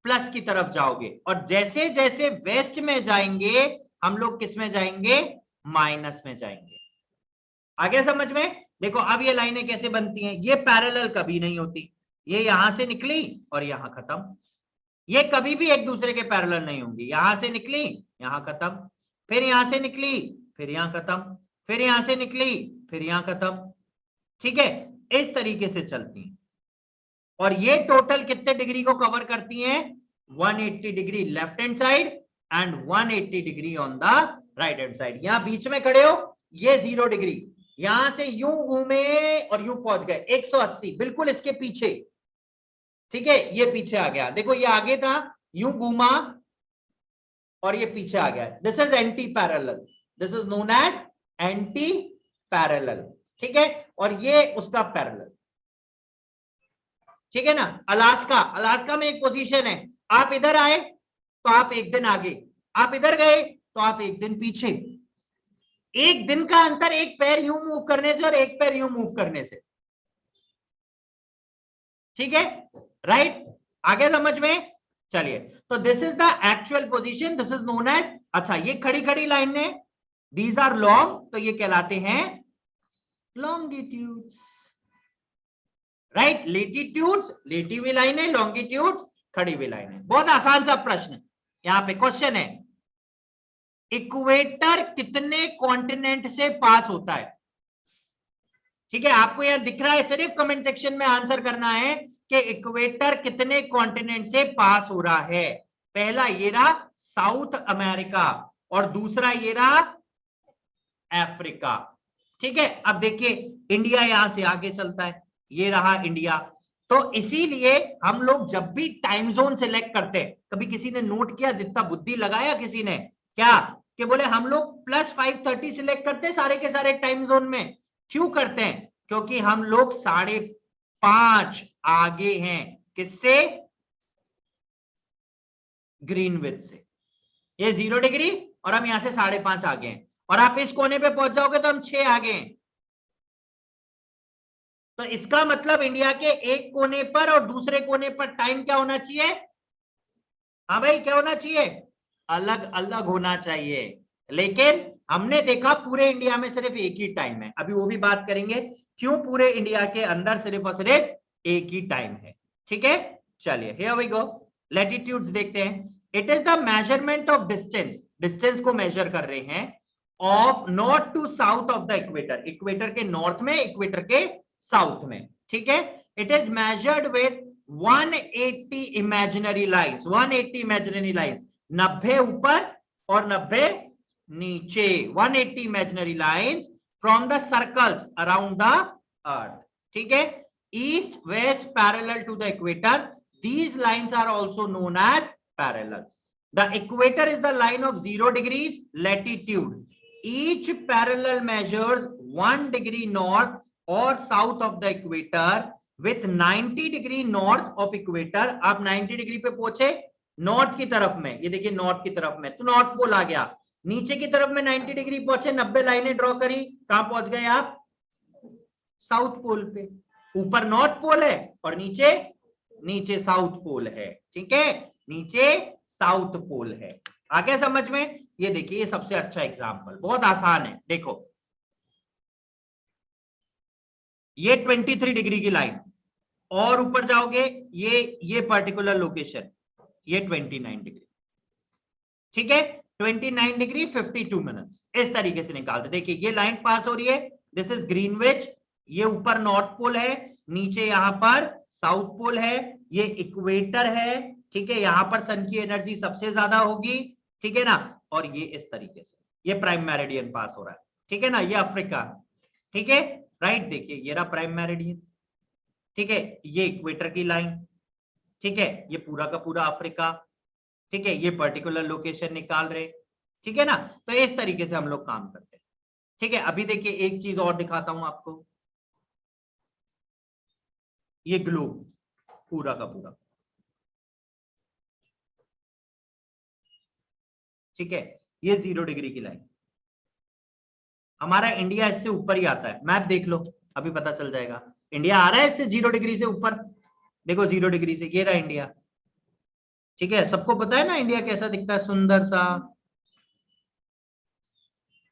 प्लस की तरफ जाओगे। और जैसे जैसे वेस्ट में जाएंगे हम लोग किस में जाएंगे? माइनस में जाएंगे। आगे समझ में? देखो अब ये लाइनें कैसे बनती हैं। ये पैरेलल कभी नहीं होती, ये यहां से निकली और यहां खत्म। ये कभी भी एक दूसरे के पैरेलल नहीं होंगी। यहां से निकली, यहां खत्म, फिर यहां से निकली, फिर यहां खत्म, फिर यहां से निकली, फिर यहां खत्म। ठीक है, इस तरीके से चलती हैं। और ये टोटल कितने डिग्री को कवर करती हैं? 180 degree left hand side and 180 degree on the right hand side. यहां बीच में खड़े हो, ये 0 डिग्री, यहां से यूं घूमे और यूं पहुंच गए 180, बिल्कुल इसके पीछे। ठीक है, ये पीछे आ गया। देखो ये आगे था, यूं घूमा और ये पीछे आ गया। This is anti parallel, this is known as anti parallel. ठीक है, और ये उसका पैरेलल। ठीक है ना। अलास्का, अलास्का में एक पोजीशन है, आप इधर आए तो आप एक दिन आगे, आप इधर गए तो आप एक दिन पीछे। एक दिन का अंतर एक पैर यूं मूव करने से और एक पैर यूं मूव करने से। ठीक है, राइट। आगे समझ में? चलिए, तो this is the actual position, this is known as, अच्छा ये खड़ी खड़ी लाइन है, दीज आर लॉन्ग, तो ये कहलाते हैं लॉन्गिट्यूड्स। राइट, लेटिट्यूड्स लेटी हुई लाइन है, लॉन्गिट्यूड्स खड़ी हुई लाइन है। बहुत आसान सा प्रश्न यहां पे क्वेश्चन है, इक्वेटर कितने कॉन्टिनेंट से पास होता है? ठीक है, आपको यहां दिख रहा है, सिर्फ कमेंट सेक्शन में आंसर करना है कि इक्वेटर कितने कॉन्टिनेंट से पास हो रहा है। पहला ये रहा साउथ अमेरिका और दूसरा ये रहा अफ्रीका। ठीक है, अब देखिए इंडिया यहां से आगे चलता है, ये रहा इंडिया, तो इसीलिए हम लोग जब भी टाइम जोन सिलेक्ट करते हैं, कभी किसी ने नोट किया, जितना बुद्धि लगाया किसी ने क्या, कि बोले हम लोग +5:30 सिलेक्ट करते हैं सारे के सारे टाइम जोन में। क्यों करते हैं? क्योंकि हम लोग 5:30 आगे हैं किससे? ग्रीनविच से। ये 0 डिग्री और हम यहां से 5:30 आगे हैं, और आप इस कोने पे पहुंच जाओगे तो हम 6 आगे हैं। तो इसका मतलब इंडिया के एक कोने पर और दूसरे कोने पर टाइम क्या होना चाहिए? हाँ भाई, क्या होना चाहिए? अलग अलग होना चाहिए। लेकिन हमने देखा पूरे इंडिया में सिर्फ एक ही टाइम है। अभी वो भी बात करेंगे क्यों पूरे इंडिया के अंदर सिर्फ और सिर्फ एक ही टाइम है। ठीक है, चलिए हियर वी गो। लैटिट्यूड्स देखते हैं। It is the measurement of distance, distance को मेजर कर रहे हैं, of north to south of the equator, equator के नॉर्थ में, इक्वेटर के साउथ में। ठीक है, it is measured with 180 imaginary lines, 180 imaginary lines, 90 ऊपर और 90 नीचे, 180 imaginary lines from the circles around the earth. ठीक है, east west parallel to the equator, these lines are also known as parallels. The equator is the line of 0 degrees latitude. Each parallel measures 1 degree north or south of the equator with 90 degree north of equator. आप 90 degree पे पहुंचे north की तरफ में, ये देखिए north की तरफ में, तो नॉर्थ पोल आ गया। नीचे की तरफ में 90 डिग्री पहुंचे, 90 लाइनें ड्रॉ करी, कहां पहुंच गए आप? साउथ पोल पे। ऊपर नॉर्थ पोल है और नीचे नीचे साउथ पोल है। ठीक है, नीचे साउथ पोल है। आगे समझ में? ये देखिए, ये सबसे अच्छा एग्जांपल, बहुत आसान है। देखो ये 23 डिग्री की लाइन, और ऊपर जाओगे ये पर्टिकुलर लोकेशन, ये 29 डिग्री। ठीक है, 29 डिग्री 52 मिनट्स, इस तरीके से निकालते। देखिए ये लाइन पास हो रही है, दिस इज ग्रीनविच, ये ऊपर नॉर्थ पोल है, नीचे यहां पर साउथ पोल है, ये इक्वेटर है। ठीक है, यहां पर सन की एनर्जी सबसे ज्यादा होगी। ठीक है ना, और ये इस तरीके से ये प्राइम मेरिडियन पास हो रहा है। ठीक है ना, ये अफ्रीका। ठीक है, राइट, देखिए ये रहा प्राइम मेरिडियन। ठीक है, ये इक्वेटर की लाइन। ठीक है, ये पूरा का पूरा अफ्रीका। ठीक है, ये पर्टिकुलर लोकेशन निकाल रहे। ठीक है ना, तो इस तरीके से हम लोग काम करते हैं। ठीक है, अभी देखिए एक चीज और दिखाता हूं आपको, ये ग्लोब पूरा का पूरा। ठीक है, ये 0 डिग्री की लाइन, हमारा इंडिया इससे ऊपर ही आता है। मैप देख लो, अभी पता चल जाएगा। इंडिया आ रहा है इससे 0 डिग्री से ऊपर, देखो 0 डिग्री से, ये रहा इंडिया। ठीक है, सबको पता है ना इंडिया कैसा दिखता है, सुंदर सा।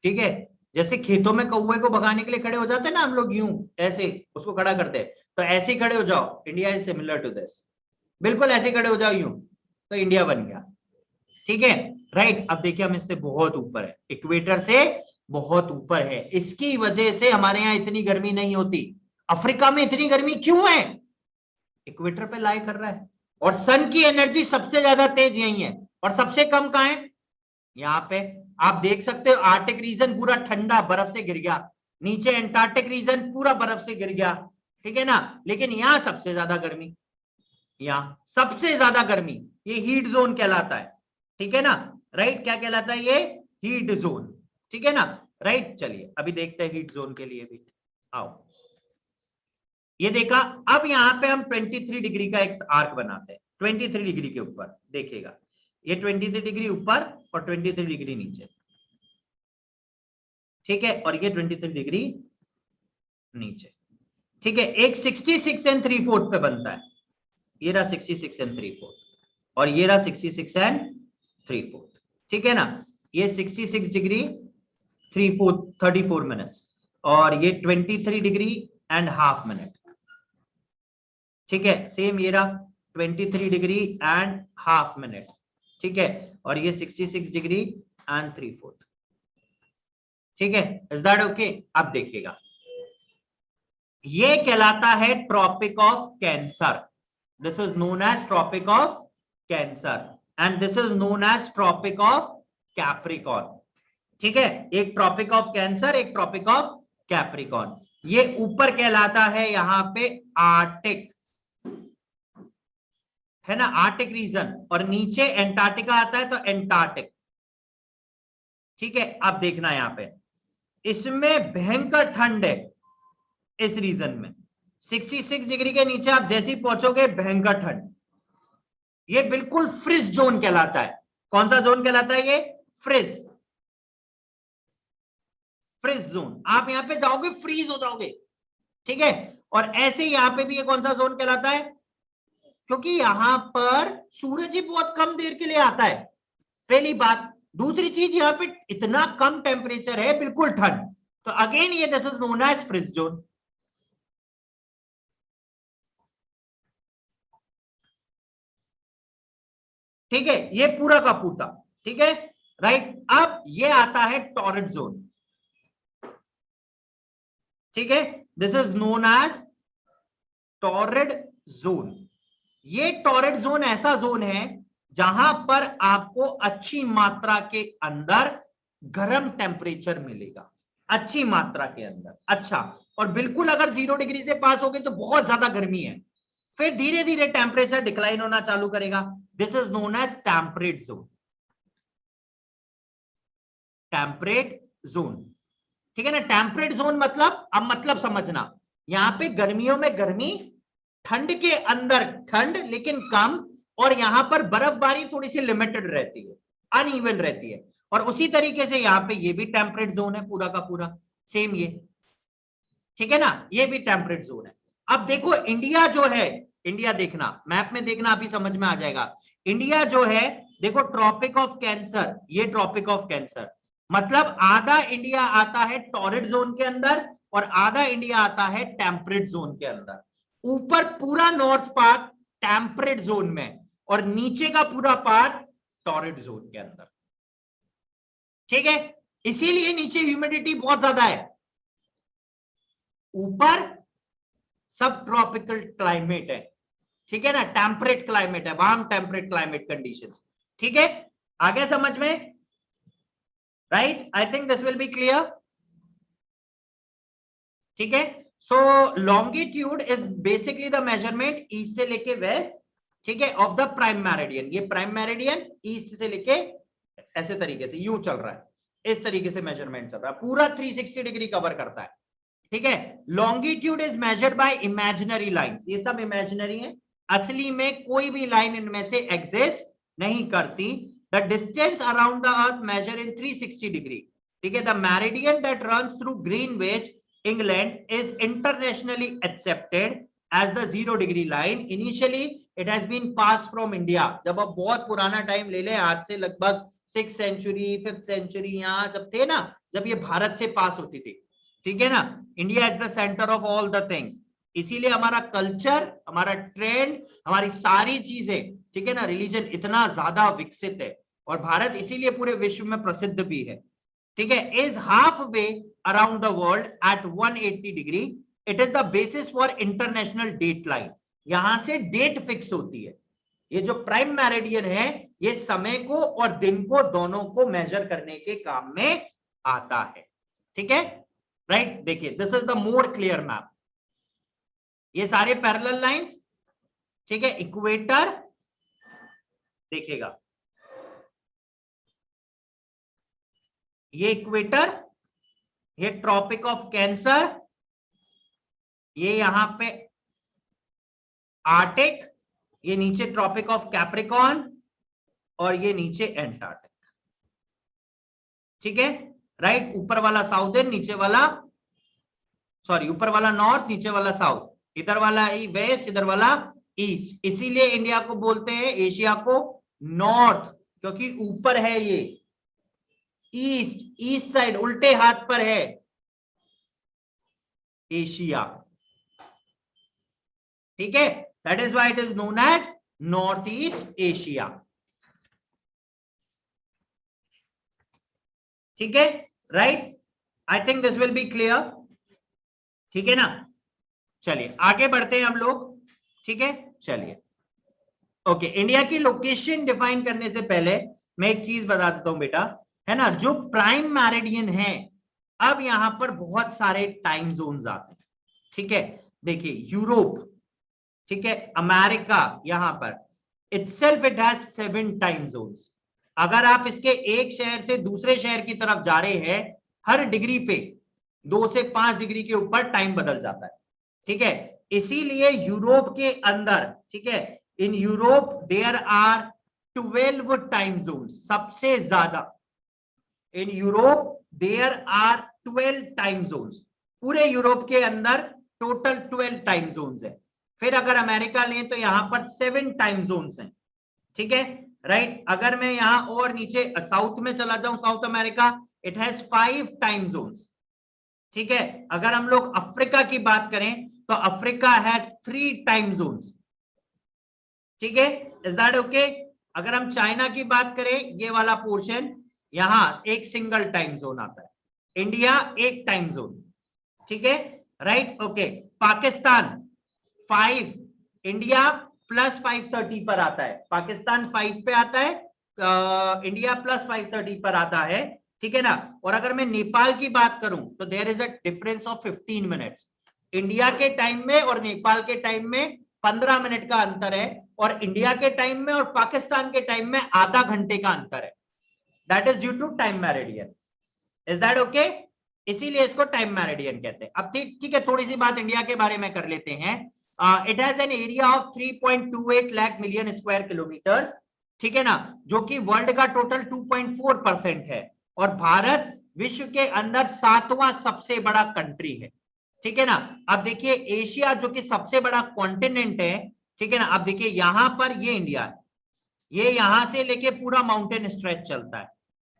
ठीक है, जैसे खेतों में कौवे को भगाने के लिए खड़े हो जाते हैं ना हम लोग, यूं ऐसे उसको खड़ा करते हैं, तो ऐसे ही खड़े हो जाओ, India is similar to this, बिल्कुल ऐसे खड़े हो जाओ यूं, तो इंडिया बन गया। ठीक है, राइट। अब देखिए हम इससे बहुत ऊपर है, इक्वेटर से बहुत ऊपर है, इसकी वजह से हमारे यहाँ इतनी गर्मी नहीं होती। अफ्रीका में इतनी गर्मी क्यों है? इक्वेटर पे लाई कर रहा है, और सन की एनर्जी सबसे ज्यादा तेज यही है, और सबसे कम कहां है? यहाँ पे। आप देख सकते हो आर्टिक रीजन पूरा ठंडा, बर्फ से गिर गया, नीचे एंटार्क्टिक रीजन पूरा बर्फ से गिर गया। ठीक है ना, लेकिन यहाँ सबसे ज्यादा गर्मी, यहाँ सबसे ज्यादा गर्मी, ये हीट जोन कहलाता है। ठीक है ना, राइट, क्या कहलाता है ये? Heat zone. ठीक है ना, राइट। चलिए अभी देखते हैं हीट जोन के लिए भी, आओ। ये देखा, अब यहाँ पे हम 23 डिग्री का एक आर्क बनाते हैं, 23 डिग्री के ऊपर देखिएगा, ये 23 डिग्री ऊपर और 23 डिग्री नीचे। ठीक है, और ये 23 डिग्री नीचे। ठीक है, एक 66 एंड 3/4 पे बनता है, ये रहा 66 एंड 3/4, और ये रहा 66 एंड 3/4। ठीक है ना, ये 66 डिग्री 34 मिनट्स, और ये 23 डिग्री एंड हाफ मिनट। ठीक है, सेम ये रहा 23 डिग्री एंड हाफ मिनट। ठीक है, और ये 66 डिग्री एंड 3/4। ठीक है, इज दैट ओके? अब देखिएगा, ये कहलाता है tropic of cancer, this is known as tropic of cancer, and this is known as tropic of Capricorn. ठीक है, एक ट्रॉपिक ऑफ कैंसर, एक ट्रॉपिक ऑफ कैप्रिकॉर्न। ये ऊपर कहलाता है यहां पे आर्टिक, है ना, आर्टिक रीजन, और नीचे एंटार्क्टिका आता है तो एंटार्क्टिक। ठीक है, अब देखना यहां पे, इसमें भयंकर ठंड है इस रीजन में। 66 डिग्री के नीचे आप जैसे ही पहुंचोगे भयंकर ठंड। ये बिल्कुल फ्रिज जोन कहलाता है। कौन सा जोन कहलाता है ये? Fridge, fridge zone. आप यहां पे जाओगे फ्रीज हो जाओगे। ठीक है, और ऐसे ही यहां पे भी ये कौन सा जोन कहलाता है? क्योंकि यहां पर सूरज ही बहुत कम देर के लिए आता है, पहली बात। दूसरी चीज, यहां पे इतना कम टेम्परेचर है, बिल्कुल ठंड। तो अगेन ये this is known as frigid zone. ठीक है, ये पूरा का पूरा। ठीक है, राइट। अब ये आता है टॉरड जोन। ठीक है, this is known as torrid zone. ये टॉरड जोन ऐसा जोन है जहां पर आपको अच्छी मात्रा के अंदर गर्म टेम्परेचर मिलेगा, अच्छी मात्रा के अंदर। अच्छा, और बिल्कुल अगर 0 डिग्री से पास हो गए तो बहुत ज्यादा गर्मी है, फिर धीरे धीरे टेम्परेचर डिक्लाइन होना चालू करेगा। This is known as temperate zone, temperate zone. ठीक है ना, टेम्परेट जोन मतलब, अब मतलब समझना, यहां पे गर्मियों में गर्मी, ठंड के अंदर ठंड लेकिन कम, और यहां पर बर्फबारी थोड़ी सी लिमिटेड रहती है, अनइवन रहती है। और उसी तरीके से यहां पे ये भी टेम्परेट जोन है पूरा का पूरा, सेम ये। ठीक है ना, ये भी टेम्परेट जोन है। अब देखो इंडिया जो है, इंडिया देखना, मैप में देखना, अभी समझ में आ जाएगा। इंडिया जो है, देखो ट्रॉपिक ऑफ कैंसर, ये ट्रॉपिक ऑफ कैंसर, मतलब आधा इंडिया आता है टॉरड जोन के अंदर और आधा इंडिया आता है टेम्परेट जोन के अंदर। ऊपर पूरा नॉर्थ पार्ट टेम्परेट जोन में और नीचे का पूरा पार्ट टॉरड जोन के अंदर। ठीक है, इसीलिए नीचे ह्यूमिडिटी बहुत ज्यादा है, ऊपर सब ट्रॉपिकल क्लाइमेट है। ठीक है ना, टेम्परेट क्लाइमेट है, वार्म टेम्परेट क्लाइमेट कंडीशंस। ठीक है, आगे समझ में? Right, I think this will be clear. ठीक है, so longitude is basically the measurement east से लेके वेस्ट, ठीक है, ऑफ द प्राइम मेरिडियन। ये प्राइम मेरिडियन ईस्ट से लेके ऐसे तरीके से यूं चल रहा है, इस तरीके से मेजरमेंट चल रहा है, पूरा 360 डिग्री कवर करता है। ठीक है, longitude is measured by imaginary lines, ये सब इमेजिनरी है, असली में कोई भी लाइन इनमें से एग्जिस्ट नहीं करती। The distance around the earth measure in 360 degree. ठीक है, the meridian that runs through Greenwich England is internationally accepted as the 0 degree line. Initially it has been passed from India. जब अब बहुत पुराना टाइम ले ले, आज से लगभग 6th century 5th century, यहाँ जब थे ना, जब ये भारत से पास होती थी। ठीक है ना, India is the centre of all the things, इसीलिए हमारा कल्चर, हमारा ट्रेंड, हमारी सारी चीजें, ठीक है ना, रिलीजन इतना ज्यादा विकसित है, और भारत इसीलिए पूरे विश्व में प्रसिद्ध भी है। ठीक है, is half way around the world at 180 degree. It is the basis for international date line, यहां से डेट फिक्स होती है। ये जो प्राइम मेरिडियन है, ये समय को और दिन को दोनों को मेजर करने के काम में आता है। ठीक है, राइट, देखिए this is the more clear map. ये सारे पैरेलल लाइंस, ठीक है, इक्वेटर देखिएगा, ये इक्वेटर, ये ट्रॉपिक ऑफ कैंसर, ये यहां पे आर्टिक, ये नीचे ट्रॉपिक ऑफ कैप्रिकॉन, और ये नीचे एंटार्क्टिक। ठीक है, राइट, ऊपर वाला साउदर्न, नीचे वाला, सॉरी, ऊपर वाला नॉर्थ, नीचे वाला साउथ, इधर वाला वेस्ट, इधर वाला ईस्ट। इसीलिए इंडिया को बोलते हैं, एशिया को नॉर्थ, क्योंकि ऊपर है ये ईस्ट, ईस्ट साइड उल्टे हाथ पर है एशिया। ठीक है, that is why it is known as north east Asia. ठीक है, right, I think this will be clear. ठीक है ना, चलिए आगे बढ़ते हैं हम लोग। ठीक है, चलिए, ओके, इंडिया की लोकेशन डिफाइन करने से पहले मैं एक चीज बता देता हूं बेटा, है ना, जो प्राइम मेरिडियन है, अब यहां पर बहुत सारे टाइम जोन्स आते हैं। ठीक है, देखिए यूरोप, ठीक है, अमेरिका यहां पर itself it has 7 time zones. अगर आप इसके एक शहर से दूसरे शहर की तरफ जा रहे हैं, हर डिग्री पे 2 से 5 डिग्री के ऊपर टाइम बदल जाता है। ठीक है, इसीलिए यूरोप के अंदर, ठीक है, in Europe there are 12 time zone, सबसे ज्यादा in Europe there are 12 time zone. पूरे यूरोप के अंदर टोटल 12 टाइम जोन है। फिर अगर अमेरिका लें तो यहां पर 7 टाइम जोन हैं। ठीक है, राइट। अगर मैं यहां और नीचे साउथ में चला जाऊं, south America, it has 5 time zones. ठीक है, अगर हम लोग अफ्रीका की बात करें तो अफ्रीका हैज 3 टाइम जोन्स। ठीक है, इज दैट ओके? अगर हम चाइना की बात करें, ये वाला पोर्शन, यहां एक सिंगल टाइम जोन आता है। इंडिया एक टाइम जोन। ठीक है, right, okay. Pakistan 5, India plus 5:30 पर आता है। पाकिस्तान 5 पे आता है, इंडिया प्लस 5:30 पर आता है। ठीक है ना। और अगर मैं नेपाल की बात करूं तो there is a difference of 15 minutes. India के टाइम में और नेपाल के टाइम में 15 मिनट का अंतर है, और इंडिया के टाइम में और पाकिस्तान के टाइम में आधा घंटे का अंतर है। That is due to time meridian. Is that okay? इसीलिए इसको टाइम मेरिडियन कहते हैं। अब ठीक है, थोड़ी सी बात इंडिया के बारे में कर लेते हैं। It has an area of 3.28 lakh million square kilometre. ठीक है ना, जो कि वर्ल्ड का टोटल 2.4% है। और भारत विश्व के अंदर 7वां सबसे बड़ा कंट्री है। ठीक है ना। अब देखिए, एशिया जो कि सबसे बड़ा कॉन्टिनेंट है, ठीक है ना। अब देखिए यहां पर ये इंडिया है, ये यहां से लेके पूरा माउंटेन स्ट्रेच चलता है,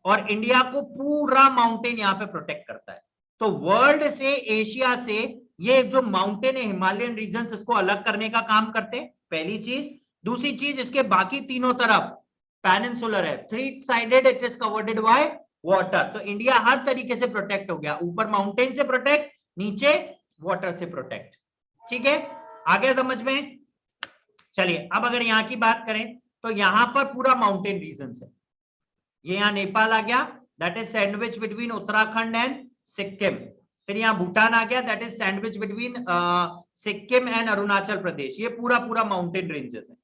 और इंडिया को पूरा माउंटेन यहां पे प्रोटेक्ट करता है। तो वर्ल्ड से, एशिया से, ये जो माउंटेन है, हिमालयन रीजन, इसको अलग करने का काम करते हैं, पहली चीज। दूसरी चीज, इसके बाकी तीनों तरफ पेनिनसुलर है, 3 sided, it is covered by water. तो इंडिया हर तरीके से प्रोटेक्ट हो गया, ऊपर माउंटेन से प्रोटेक्ट, नीचे वाटर से प्रोटेक्ट। ठीक है, आगे समझ में? चलिए, अब अगर यहां की बात करें तो यहां पर पूरा माउंटेन रीजन है। ये यहां नेपाल आ गया, that is sandwich between Uttarakhand and Sikkim. फिर यहां भूटान आ गया, that is sandwich between Sikkim and Arunachal Pradesh. ये पूरा पूरा माउंटेन रेंजेस है।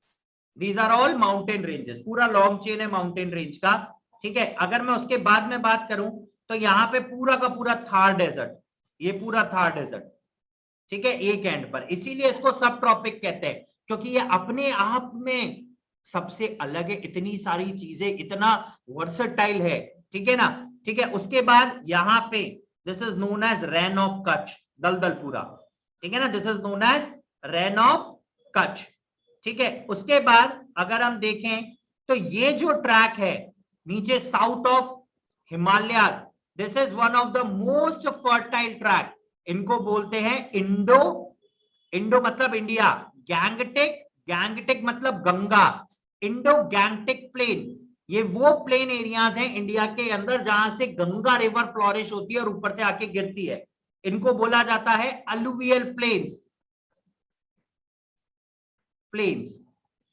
These are all mountain ranges, पूरा लॉन्ग चेन है माउंटेन रेंज का। ठीक है, अगर मैं उसके बाद में बात करूं तो यहां पे पूरा का पूरा थार डेजर्ट, ये पूरा थार डेजर्ट, ठीक है, एक एंड पर। इसीलिए इसको सब ट्रॉपिक कहते हैं, क्योंकि ये अपने आप में सबसे अलग है, इतनी सारी चीजें, इतना वर्सटाइल है। ठीक है ना। ठीक है, उसके बाद यहां पे this is known as Rann of Kutch, दलदल पूरा। ठीक है ना, this is known as Rann of Kutch. ठीक है, उसके बाद अगर हम देखें तो ये जो ट्रैक है नीचे south of Himalaya, this is one of the most fertile track. इनको बोलते हैं इंडो, इंडो मतलब इंडिया, गैंगटेक, गैंगटेक मतलब गंगा, इंडो गैंगटेक प्लेन। ये वो प्लेन एरियाज हैं इंडिया के अंदर जहां से गंगा रिवर फ्लोरिश होती है और ऊपर से आके गिरती है। इनको बोला जाता है अलुवियल प्लेन्स, प्लेन्स।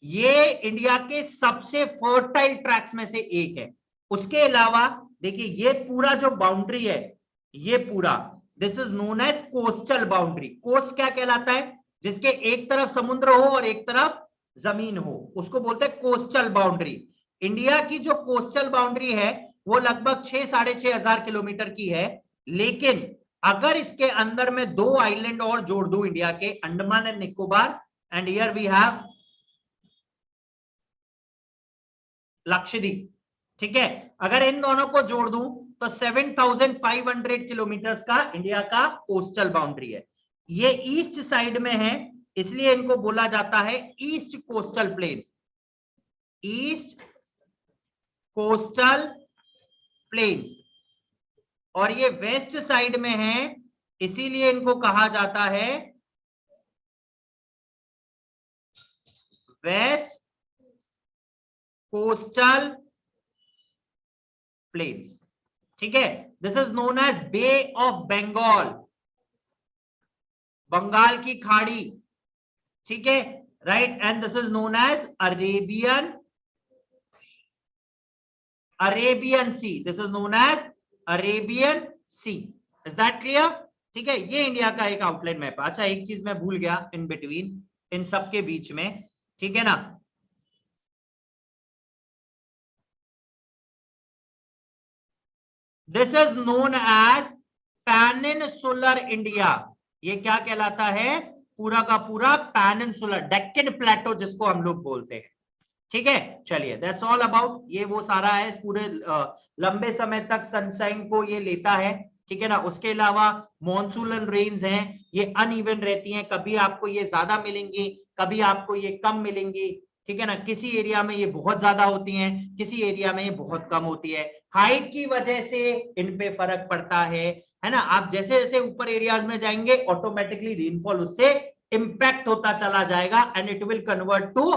ये इंडिया के सबसे फर्टाइल ट्रैक्स में से एक है। उसके अलावा देखिए, ये पूरा जो बाउंड्री है, ये पूरा, this is known as coastal boundary. Coast क्या कहलाता है? जिसके एक तरफ समुद्र हो और एक तरफ जमीन हो, उसको बोलते हैं कोस्टल बाउंड्री। इंडिया की जो कोस्टल बाउंड्री है वो लगभग 6,500 किलोमीटर की है। लेकिन अगर इसके अंदर में 2 आइलैंड और जोड़ दूं इंडिया के, Andaman and Nicobar, and here we have Lakshadweep. ठीक है, अगर इन दोनों को जोड़ दूं तो 7,500 किलोमीटर का इंडिया का कोस्टल बाउंड्री है। ये ईस्ट साइड में है, इसलिए इनको बोला जाता है east coastal planes, east coastal planes. और ये वेस्ट साइड में है, इसीलिए इनको कहा जाता है वेस्ट कोस्टल प्लेन्स। ठीक है, this is known as bay of Bengal, Bengal की खाड़ी। ठीक है, राइट, and this is known as Arabian, Arabian sea, this is known as Arabian sea. Is that clear? ठीक है, ये इंडिया का एक आउटलाइन मैप। अच्छा, एक चीज मैं भूल गया इन बिटवीन, इन सब के बीच में, ठीक है ना। This is known as peninsular India. ये क्या कहलाता है? पूरा का पूरा पेनिनसुलर, डेक्कन प्लेटो जिसको हम लोग बोलते हैं, ठीक है। चलिए, दैट्स ऑल अबाउट, ये वो सारा है। इस पूरे लंबे समय तक सनशाइन को ये लेता है, ठीक है ना। उसके अलावा मॉनसूनल रेन्स हैं, ये अनइवन रहती हैं, कभी आपको ये ज्यादा मिलेंगी, कभी आपको ये कम मिलेंगी, ठीक है ना। किसी एरिया में ये बहुत ज्यादा होती हैं, किसी एरिया में ये बहुत कम होती है। हाइट की वजह से इन पे फर्क पड़ता है ना। आप जैसे जैसे ऊपर एरियाज में जाएंगे ऑटोमेटिकली रेनफॉल उससे इंपैक्ट होता चला जाएगा and it will convert to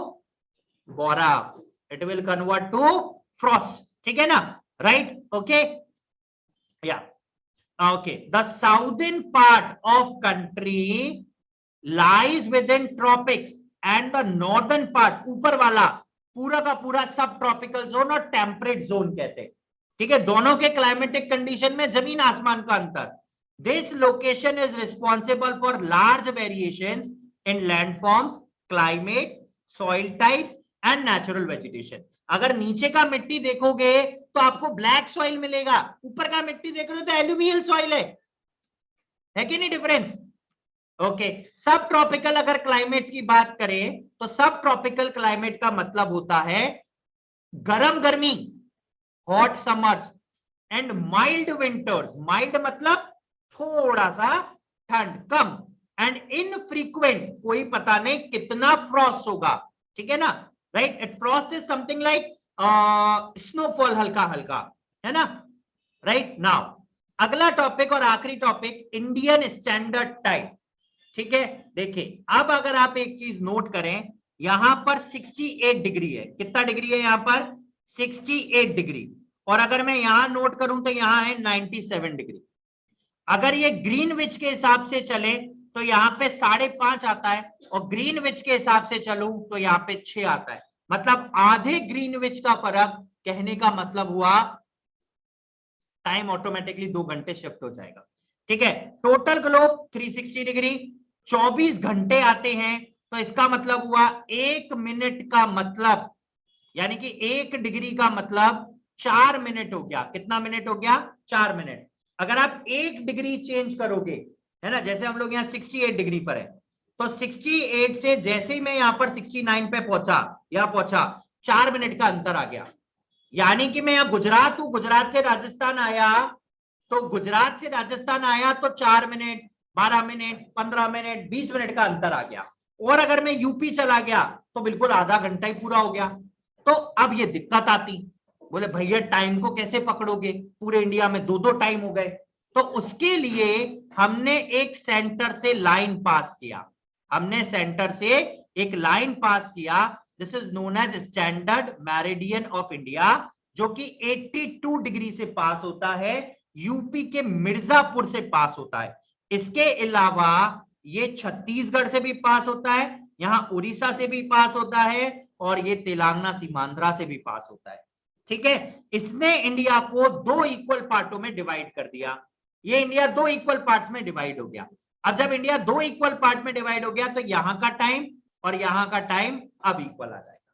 बर्फ, it will convert to frost, ठीक है ना, राइट, ओके, या okay. The southern part of country lies within tropics and the northern part, ऊपर वाला पूरा का पूरा सब ट्रॉपिकल जोन और टेम्परेट जोन कहते हैं, ठीक है। दोनों के क्लाइमेटिक कंडीशन में जमीन आसमान का अंतर। This location is responsible for large variations in landforms, climate, soil types and natural vegetation. अगर नीचे का मिट्टी देखोगे तो आपको ब्लैक सॉइल मिलेगा, ऊपर का मिट्टी देख रहे हो तो एलुवियल सॉइल है कि नहीं डिफरेंस? ओके। सब ट्रॉपिकल अगर क्लाइमेट्स की बात करें तो सब ट्रॉपिकल क्लाइमेट का मतलब होता है गर्म गर्मी, hot summers and mild winters. Mild मतलब थोड़ा सा ठंड कम, एंड इनफ्रीक्वेंट, कोई पता नहीं कितना फ्रॉस्ट होगा, ठीक है ना, right. It Frost is something like snowfall, हल्का हल्का, है ना, राइट। नाउ अगला टॉपिक और आखिरी टॉपिक, इंडियन स्टैंडर्ड टाइम, ठीक है। देखिए, अब अगर आप एक चीज नोट करें, यहां पर 68 डिग्री है। कितना डिग्री है यहां पर? 68 डिग्री। और अगर मैं यहां नोट करूं तो यहां है 97 डिग्री। अगर ये ग्रीनविच के हिसाब से चले तो यहाँ पे 5.5 आता है, और ग्रीनविच के हिसाब से चलूं तो यहाँ पे 6 आता है। मतलब आधे ग्रीनविच का फर्क, कहने का मतलब हुआ टाइम ऑटोमेटिकली 2 घंटे शिफ्ट हो जाएगा, ठीक है। टोटल ग्लोब 360 डिग्री, 24 घंटे आते हैं, तो इसका मतलब हुआ 1 मिनट का मतलब, यानी कि 1 डिग्री का मतलब 4 मिनट हो गया। कितना मिनट हो गया? 4 मिनट। अगर आप 1 डिग्री चेंज करोगे, है ना, जैसे हम लोग यहाँ 68 डिग्री पर है, तो 68 से जैसे ही मैं यहाँ पर 69 पे पहुंचा, या पहुंचा, 4 मिनट का अंतर आ गया। यानी कि मैं यहाँ गुजरात हूं, गुजरात से राजस्थान आया, तो गुजरात से राजस्थान आया तो 4 मिनट, 12 मिनट, 15 मिनट, 20 मिनट का अंतर आ गया। और अगर मैं यूपी चला गया तो बिल्कुल आधा घंटा ही पूरा हो गया। तो अब ये दिक्कत आती, बोले भैया टाइम को कैसे पकड़ोगे, पूरे इंडिया में 2-2 टाइम हो गए। तो उसके लिए हमने एक सेंटर से लाइन पास किया, हमने सेंटर से एक लाइन पास किया, this is known as standard meridian of India, जो कि 82 डिग्री से पास होता है, यूपी के मिर्जापुर से पास होता है। इसके अलावा ये छत्तीसगढ़ से भी पास होता है, यहां उड़ीसा से भी पास होता है, और ये तेलंगाना सीमांध्रा से भी पास होता है, ठीक है। इसने इंडिया को 2 इक्वल पार्टों में डिवाइड कर दिया। ये इंडिया 2 इक्वल पार्ट्स में डिवाइड हो गया। अब जब इंडिया 2 इक्वल पार्ट में डिवाइड हो गया तो यहां का टाइम और यहां का टाइम अब इक्वल आ जाएगा।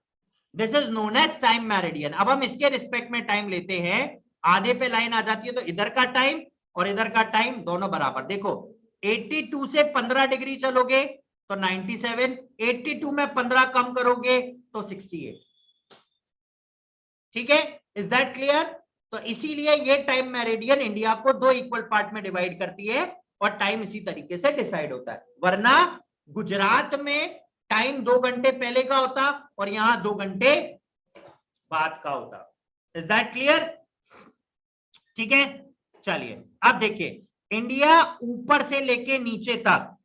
This is known as time meridian. अब हम इसके रिस्पेक्ट में टाइम लेते हैं, आधे पे लाइन आ जाती है तो इधर का टाइम और इधर का टाइम दोनों बराबर। देखो 82 से 15 डिग्री चलोगे तो 97, 82 में 15 कम करोगे तो 68, ठीक है। Is that clear? तो इसीलिए ये टाइम मेरिडियन इंडिया को 2 इक्वल पार्ट में डिवाइड करती है और टाइम इसी तरीके से डिसाइड होता है। वरना गुजरात में टाइम 2 घंटे पहले का होता और यहां 2 घंटे बाद का होता। Is that clear? ठीक है, चलिए अब देखिए, इंडिया ऊपर से लेके नीचे तक,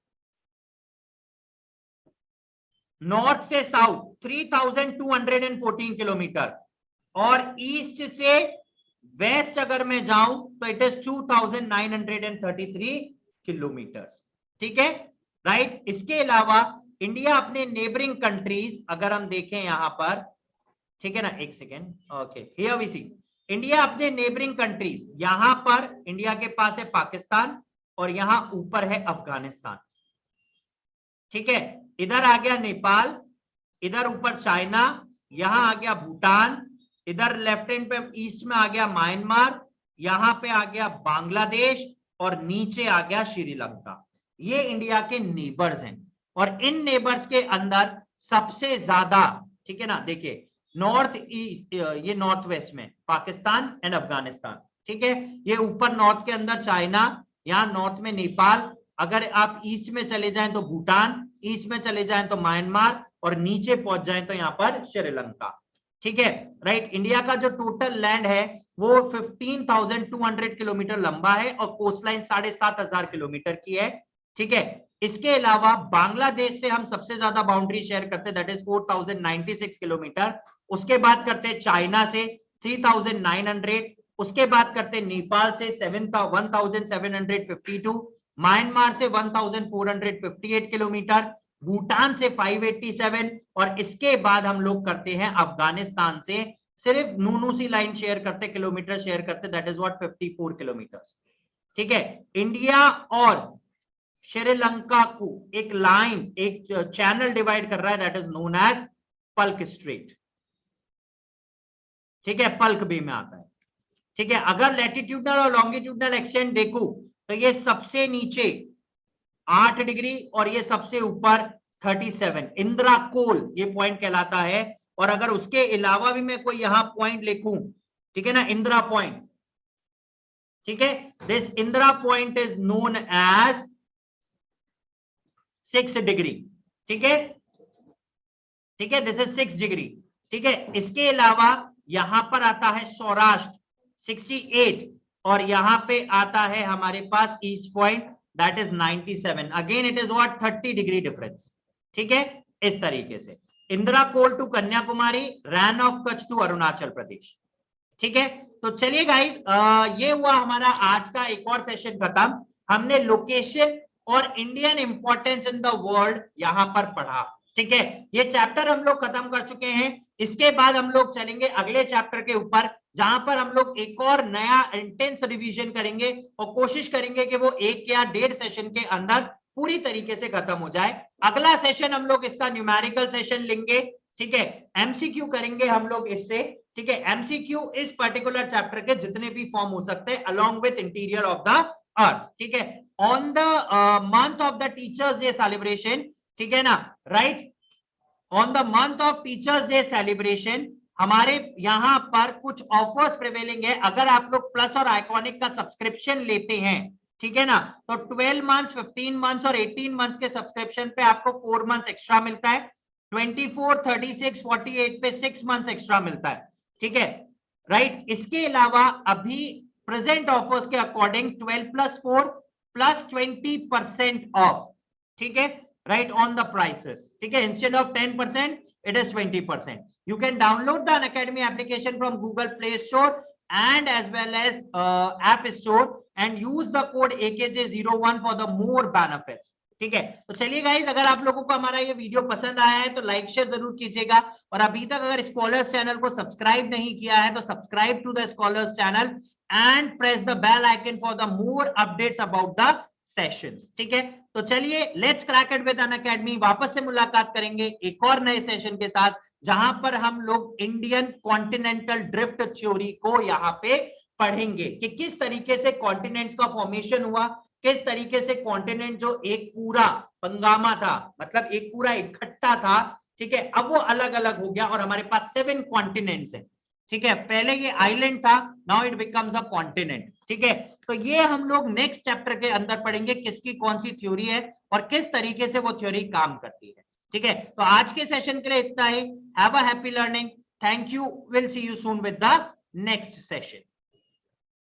नॉर्थ से साउथ 3214 किलोमीटर, और ईस्ट से वेस्ट अगर मैं जाऊं तो इट इज 2933 किलोमीटर, ठीक है, राइट। इसके अलावा इंडिया अपने नेबरिंग कंट्रीज अगर हम देखें यहां पर, ठीक है ना, एक second, okay, here we see India अपने नेबरिंग कंट्रीज, यहां पर इंडिया के पास है पाकिस्तान और यहां ऊपर है अफगानिस्तान, ठीक है। इधर आ गया नेपाल, इधर ऊपर चाइना, यहां आ गया भूटान, इधर लेफ्ट हैंड पे ईस्ट में आ गया म्यांमार, यहां पे आ गया बांग्लादेश और नीचे आ गया श्रीलंका। ये इंडिया के नेबर्स हैं और इन नेबर्स के अंदर सबसे ज्यादा, ठीक है ना, देखिए नॉर्थ ईस्ट, ये नॉर्थ वेस्ट में पाकिस्तान एंड अफगानिस्तान, ठीक है, ये ऊपर नॉर्थ के अंदर चाइना, यहां नॉर्थ में नेपाल, अगर आप ईस्ट में चले जाएं तो भूटान, ईस्ट में चले जाएं तो म्यांमार और नीचे पहुंच जाएं तो यहां पर श्रीलंका, ठीक है, राइट। इंडिया का जो टोटल लैंड है वो 15,200 किलोमीटर लंबा है और कोस्ट लाइन 7,500 किलोमीटर की है, ठीक है। इसके अलावा बांग्लादेश से हम सबसे ज्यादा बाउंड्री शेयर करते हैं, दैट इज 4,096 किलोमीटर। उसके बाद करते हैं चाइना से 3,900, उसके बाद करते हैं नेपाल से 1,752, म्यांमार से 1,458 किलोमीटर, भूटान से 587 और इसके बाद हम लोग करते हैं अफगानिस्तान से सिर्फ नूनू सी लाइन शेयर करते, किलोमीटर शेयर करते, दैट इज व्हाट 54 किलोमीटर, ठीक है। इंडिया और श्रीलंका को एक लाइन, एक चैनल डिवाइड कर रहा है, that is known as Palk Strait, ठीक है, पल्क बे में आता है, ठीक है। अगर लैटिट्यूडनल और लॉन्गिट्यूडनल एक्सटेंट देखूं तो ये सबसे नीचे 8 डिग्री और ये सबसे ऊपर 37, इंदिरा कोल ये पॉइंट कहलाता है। और अगर उसके अलावा भी मैं कोई यहां पॉइंट लिखूं, ठीक है ना, इंदिरा पॉइंट, ठीक है, this Indira point is known as 6 degree, ठीक है, ठीक है, दिस इज 6 डिग्री, ठीक है। इसके अलावा यहां पर आता है सौराष्ट्र 68 और यहां पे आता है हमारे पास east point, that is 97, again it is what 30 degree difference, ठीक है। इस तरीके से Indira Col to Kanyakumari, Rann of Kutch to Arunachal Pradesh, ठीक है। तो चलिए गाइस, ये हुआ हमारा आज का एक और सेशन खत्म। हमने लोकेशन और Indian importance in the world यहां पर पढ़ा, ठीक है। ये चैप्टर हम लोग खत्म कर चुके हैं। इसके बाद हम लोग चलेंगे अगले चैप्टर के ऊपर, जहां पर हम लोग एक और नया इंटेंस रिवीजन करेंगे और कोशिश करेंगे कि वो 1 या 1.5 सेशन के अंदर पूरी तरीके से खत्म हो जाए। अगला सेशन हम लोग इसका न्यूमेरिकल सेशन लेंगे, ठीक है, एमसीक्यू करेंगे हम लोग इससे, ठीक है। एमसीक्यू इस पर्टिकुलर चैप्टर के जितने भी फॉर्म हो सकते हैं along with interior of the earth, ठीक है, on the month of the teachers day celebration, ठीक है ना, right, on the month of teachers day celebration हमारे यहां पर कुछ ऑफर्स प्रिवेलिंग है। अगर आप लोग प्लस और आइकॉनिक का सब्सक्रिप्शन लेते हैं, ठीक है ना, तो 12 मंथ्स, 15 मंथ्स और 18 मंथ्स के सब्सक्रिप्शन पे आपको 4 मंथ्स एक्स्ट्रा मिलता है, 24, 36, 48 पे 6 मंथ्स एक्स्ट्रा मिलता है, ठीक है, राइट। इसके अलावा अभी प्रेजेंट ऑफर्स के अकॉर्डिंग 12+4 प्लस 20% ऑफ, ठीक है, right on the prices, ठीक है, instead of 10% it is 20%. You can download the Unacademy application from Google Play Store and as well as App Store and use the code AKJ01 for the more benefits, ठीक है। तो चलिए guys, अगर आप लोगों को हमारा ये वीडियो पसंद आया है तो लाइक शेयर जरूर कीजिएगा और अभी तक अगर स्कॉलर्स चैनल को सब्सक्राइब नहीं किया है तो subscribe to the scholars channel and press the bell icon for the more updates about the sessions, ठीक है। तो चलिए let's crack it with Unacademy, वापस से मुलाकात करेंगे एक और नए सेशन के साथ, जहां पर हम लोग इंडियन कॉन्टिनेंटल ड्रिफ्ट थ्योरी को यहाँ पे पढ़ेंगे कि किस तरीके से कॉन्टिनेंट्स का फॉर्मेशन हुआ, किस तरीके से कॉन्टिनेंट जो एक पूरा पंगामा था, मतलब एक पूरा इकट्ठा था, ठीक है, अब वो अलग अलग हो गया और हमारे पास 7 कॉन्टिनेंट्स हैं, ठीक है। पहले ये आइलैंड था, now it becomes a continent, ठीक है। तो ये हम लोग नेक्स्ट चैप्टर के अंदर पढ़ेंगे किसकी कौन सी थ्योरी है और किस तरीके से वो थ्योरी काम करती है, ठीक है। तो आज के सेशन के लिए इतना ही। Have a happy learning, thank you, will see you soon with the next session.